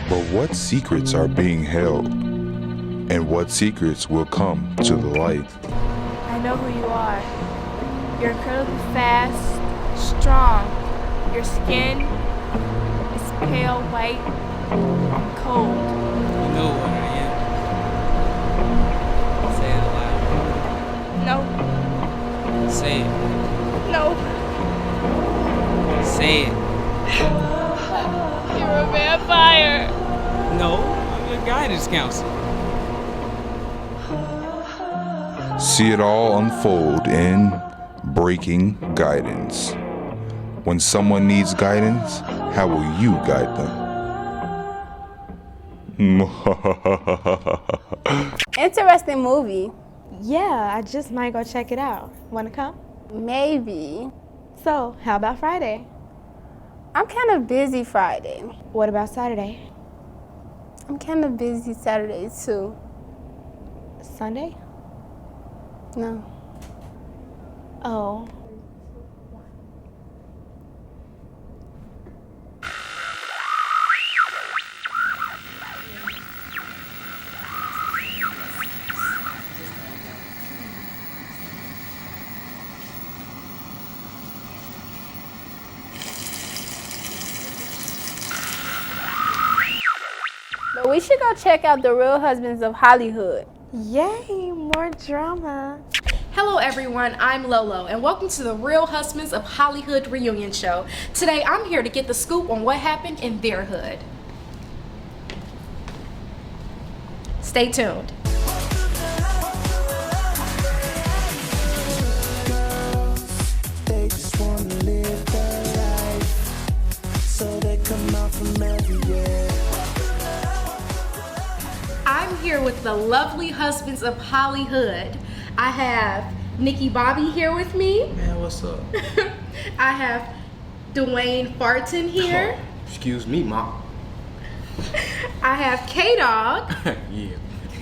But what secrets are being held? And what secrets will come to the light? I know who you are. You're incredibly fast, strong. Your skin is pale white and cold. You know what I am. Say it aloud. No. Say it. No. Say it. You're a vampire. No, I'm your guidance counselor. See it all unfold in Breaking Guidance. When someone needs guidance, how will you guide them? Interesting movie. Yeah, I just might go check it out. Wanna come? Maybe. So, how about Friday? I'm kind of busy Friday. What about Saturday? I'm kind of busy Saturday too. Sunday? No. Oh. But we should go check out The Real Husbands of Hollywood. Yay, more drama. Hello everyone, I'm Lolo and welcome to the Real Husbands of Hollywood reunion show. Today I'm here to get the scoop on what happened in their hood. Stay tuned. They just wanna live their life, so they come out from everywhere. I'm here with the lovely husbands of Hollywood. I have Nikki Bobby here with me. Man, what's up? I have Dwayne Farton here. Oh, excuse me, Mom. I have K-Dog. Yeah.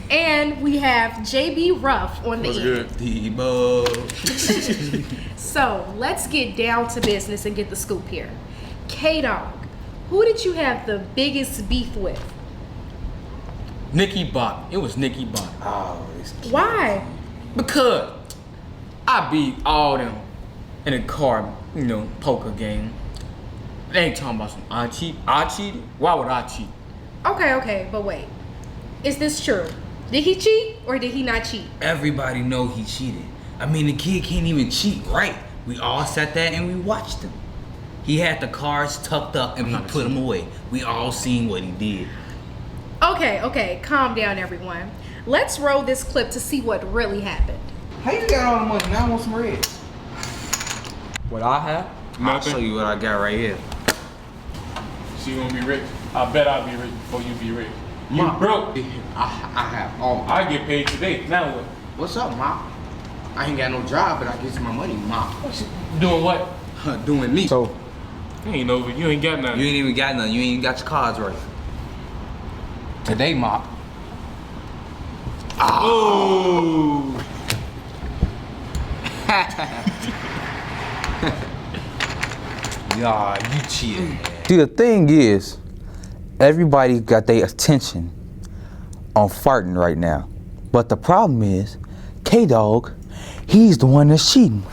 And we have JB Ruff on the What's end. good, T-Bo? So let's get down to business and get the scoop here. K-Dog, who did you have the biggest beef with? Nikki Bobby. It was Nikki Bobby. Oh, Why? because I beat all them in a card, poker game. They ain't talking about some I cheated. Why would I cheat? Okay, but wait. Is this true? Did he cheat or did he not cheat? Everybody know he cheated. I mean, the kid can't even cheat, right? We all sat there and we watched him. He had the cards tucked up and he put them away. We all seen what he did. Okay, calm down everyone. Let's roll this clip to see what really happened. How you got all the money? Now I want some reds. What I have? I'll show you what I got right here. So you gonna be rich? I bet I'll be rich before you be rich. You Ma, broke. I have all. I get paid today. Now what? What's up, Ma? I ain't got no job, but I get you my money, Ma. Doing what? Doing me. So you ain't over. You ain't got nothing. You ain't even got nothing. You ain't even got your cards right. today, Ma. Oh. Y'all, you cheating. See, the thing is, everybody got their attention on farting right now. But the problem is, K-Dog, He's the one that's cheating.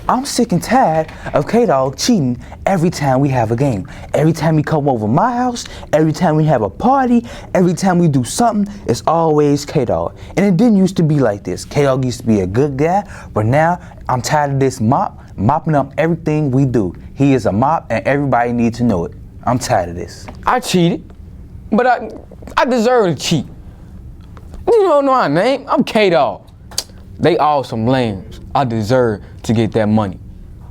I'm sick and tired of K-Dog cheating every time we have a game. Every time he come over my house, every time we have a party, every time we do something, it's always K-Dog. And it didn't used to be like this. K-Dog used to be a good guy, but now I'm tired of this mopping up everything we do. He is a mop and everybody needs to know it. I'm tired of this. I cheated, but I deserve to cheat. You don't know my name? I'm K-Dog. They all some lames. I deserve to get that money.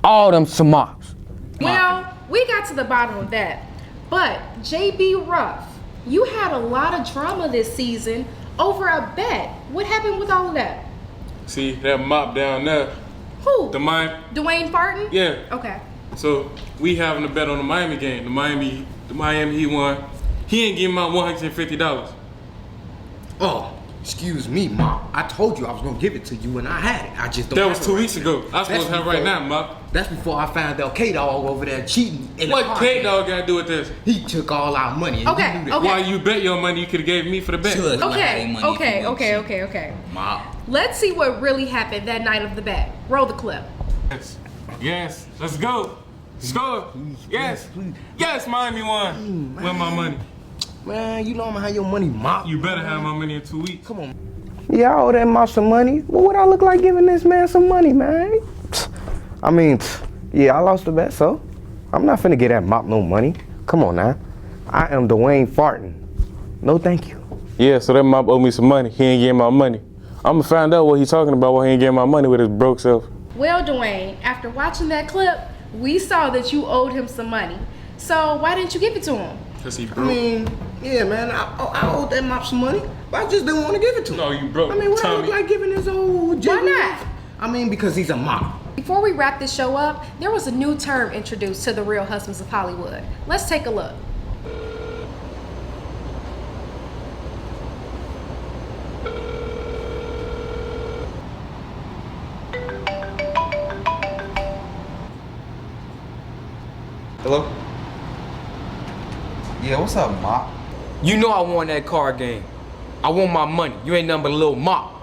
All them some mops. Well, we got to the bottom of that. But JB Ruff, you had a lot of drama this season over a bet. What happened with all of that? See that mop down there? Who? Dwayne Farton? Yeah. Okay. So we having a bet on the Miami game. The Miami he won. He ain't giving out $150. Oh. Excuse me, Mop. I told you I was gonna give it to you and I had it. I just don't. That was 2 weeks ago. I was supposed to have it right now, Mop. That's before I found out K-Dog over there cheating. What K-Dog got to do with this? He took all our money. And Okay, you knew that. okay. Why you bet your money you could have gave me for the bet? Okay. Let's see what really happened that night of the bet. Roll the clip. Yes. Let's go. Score. Yes. Yes, Miami won. Where my money? Man, you know I'm gonna have your money, Mop. You better have my money in 2 weeks. Come on. Yeah, I owe that Mop some money. What would I look like giving this man some money, man? I mean, yeah, I lost the bet, so I'm not finna get that Mop no money. Come on now. I am Dwayne Farton. No thank you. Yeah, so that Mop owe me some money. He ain't getting my money. I'm gonna find out what he's talking about why he ain't getting my money with his broke self. Well, Dwayne, after watching that clip, we saw that you owed him some money. So why didn't you give it to him? Cause he I broke. mean, yeah, man, I owed that Mop some money, but I just didn't want to give it to him. No, you broke. I mean, what I Tommy. look like giving this old Why not? I mean, because he's a Mop. Before we wrap this show up, there was a new term introduced to the Real Husbands of Hollywood. Let's take a look. Hello? Yeah, what's up, Mop? You know I won that card game. I want my money. You ain't nothing but a little mop.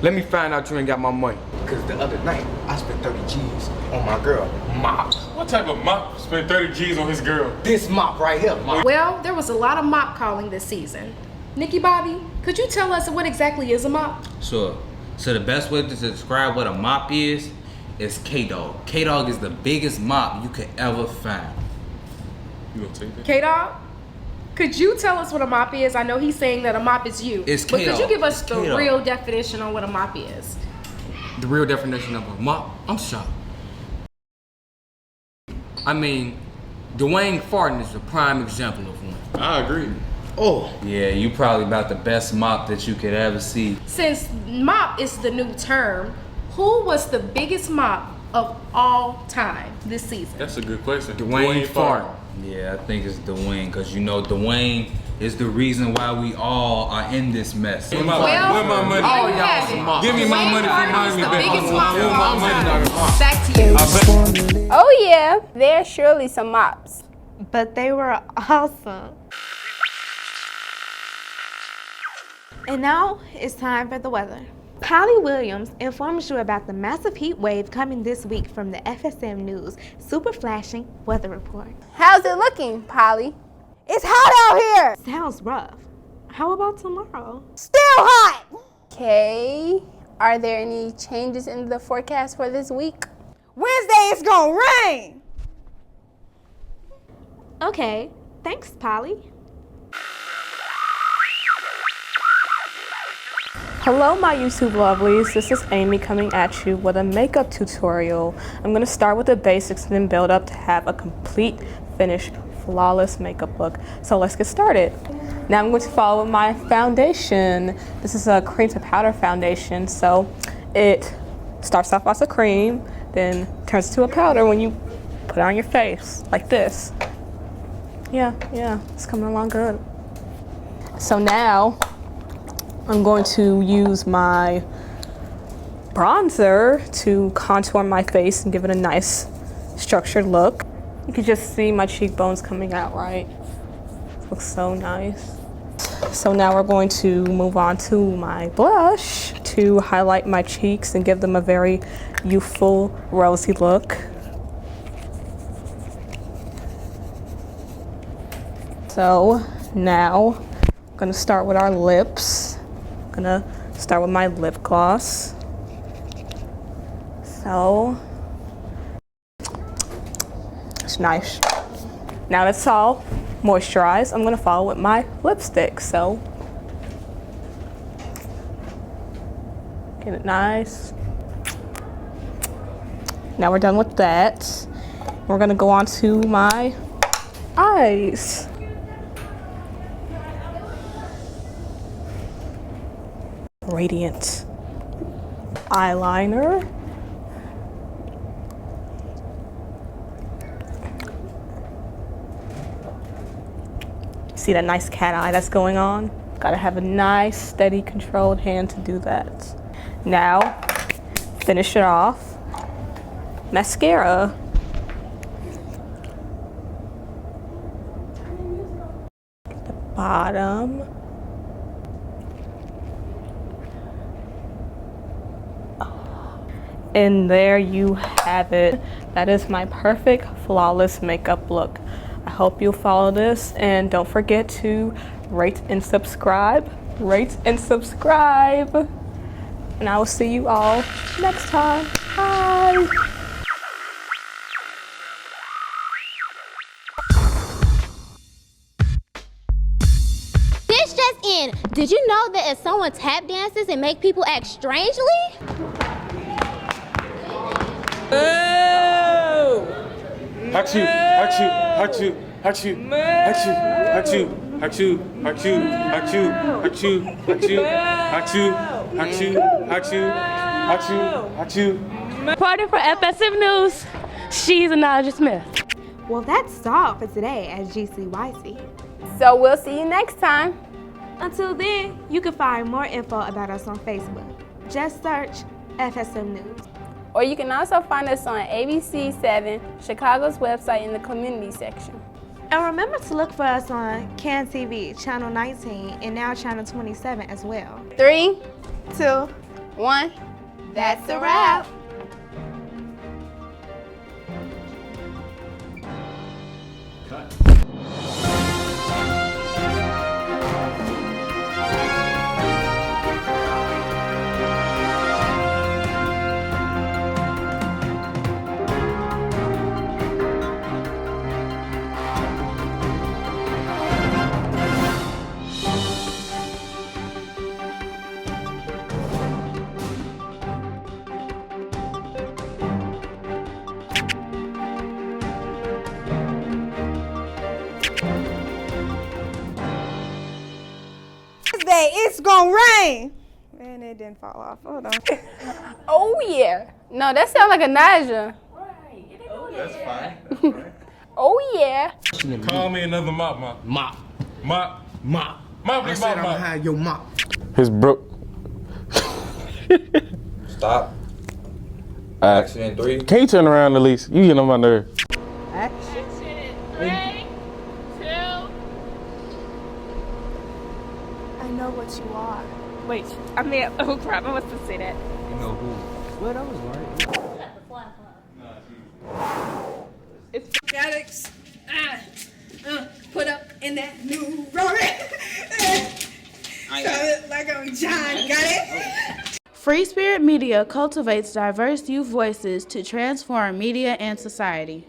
Let me find out you ain't got my money. Because the other night, I spent 30 G's on my girl, Mop. What type of Mop spent 30 G's on his girl? This Mop right here, Mop. Well, there was a lot of mop calling this season. Nikki Bobby, could you tell us what exactly is a mop? Sure. So the best way to describe what a mop is K-Dog. K-Dog is the biggest mop you could ever find. You gonna take that? K-Dog, could you tell us what a mop is? I know he's saying that a mop is you. It's But K-Dog. could you give us the K-Dog. real definition on what a mop is? The real definition of a mop? I'm shocked. I mean, Dwayne Farton is a prime example of one. I agree. Oh. Yeah, you probably about the best mop that you could ever see. Since mop is the new term, who was the biggest mop of all time this season? That's a good question. Dwayne Farton. Yeah, I think it's Dwayne, because you know Dwayne is the reason why we all are in this mess. Where my money? All y'all some mops. Give me my Dwayne money for Farton Miami is the bet. biggest mop of Give me all my time. money. Back to you. Oh yeah, there's surely some mops. But they were awesome. And now it's time for the weather. Polly Williams informs you about the massive heat wave coming this week from the FSM News Super Flashing Weather Report. How's it looking, Polly? It's hot out here. Sounds rough. How about tomorrow? Still hot. Okay. Are there any changes in the forecast for this week? Wednesday it's gonna rain. Okay, thanks, Polly. Hello my YouTube lovelies, this is Amy coming at you with a makeup tutorial. I'm going to start with the basics and then build up to have a complete, finished, flawless makeup look. So let's get started. Now I'm going to follow with my foundation. This is a cream to powder foundation, so it starts off as a cream, then turns into a powder when you put it on your face, like this. Yeah, it's coming along good. So now, I'm going to use my bronzer to contour my face and give it a nice structured look. You can just see my cheekbones coming out, right? Looks so nice. So now we're going to move on to my blush to highlight my cheeks and give them a very youthful, rosy look. So now I'm gonna start with our lips. I'm gonna start with my lip gloss. So it's nice. Now that's all moisturized, I'm gonna follow with my lipstick. So get it nice. Now we're done with that. We're gonna go on to my eyes. Radiant eyeliner. See that nice cat eye that's going on? Gotta have a nice, steady, controlled hand to do that. Now, finish it off. Mascara. The bottom. And there you have it. That is my perfect, flawless makeup look. I hope you'll follow this, and don't forget to rate and subscribe. Rate and subscribe. And I will see you all next time. Bye. This just in. Did you know that if someone tap dances and make people act strangely? Oh! Hachu, hachu, hachu, hachu, hachu, hachu, hachu, hachu, hachu, hachu, hachu, hachu, hachu, hachu, hachu. Reporting for FSM News, she's Anaja Smith. Well, that's all for today at GCYC. So we'll see you next time. Until then, you can find more info about us on Facebook. Just search FSM News. Or you can also find us on ABC7, Chicago's website, in the community section. And remember to look for us on CAN TV, Channel 19, and now Channel 27 as well. 3, 2, 1. That's a wrap. It's gonna rain. Man, it didn't fall off. Hold on. Oh yeah. No, that sounds like a Naja. That's fine. Oh yeah. Call me another mop. Mop. Mop. Mop. Mop. I said I'm gonna have your mop. His broke. Stop. Action in 3. Can you turn around at least? You getting on my nerves. Action. 3, 2. I know what you are. Wait, I mean, oh crap, I was supposed to say that. You know who? Well, that was right. It's Alex. Put up in that new Rory. Like I'm John, got it? Free Spirit Media cultivates diverse youth voices to transform media and society.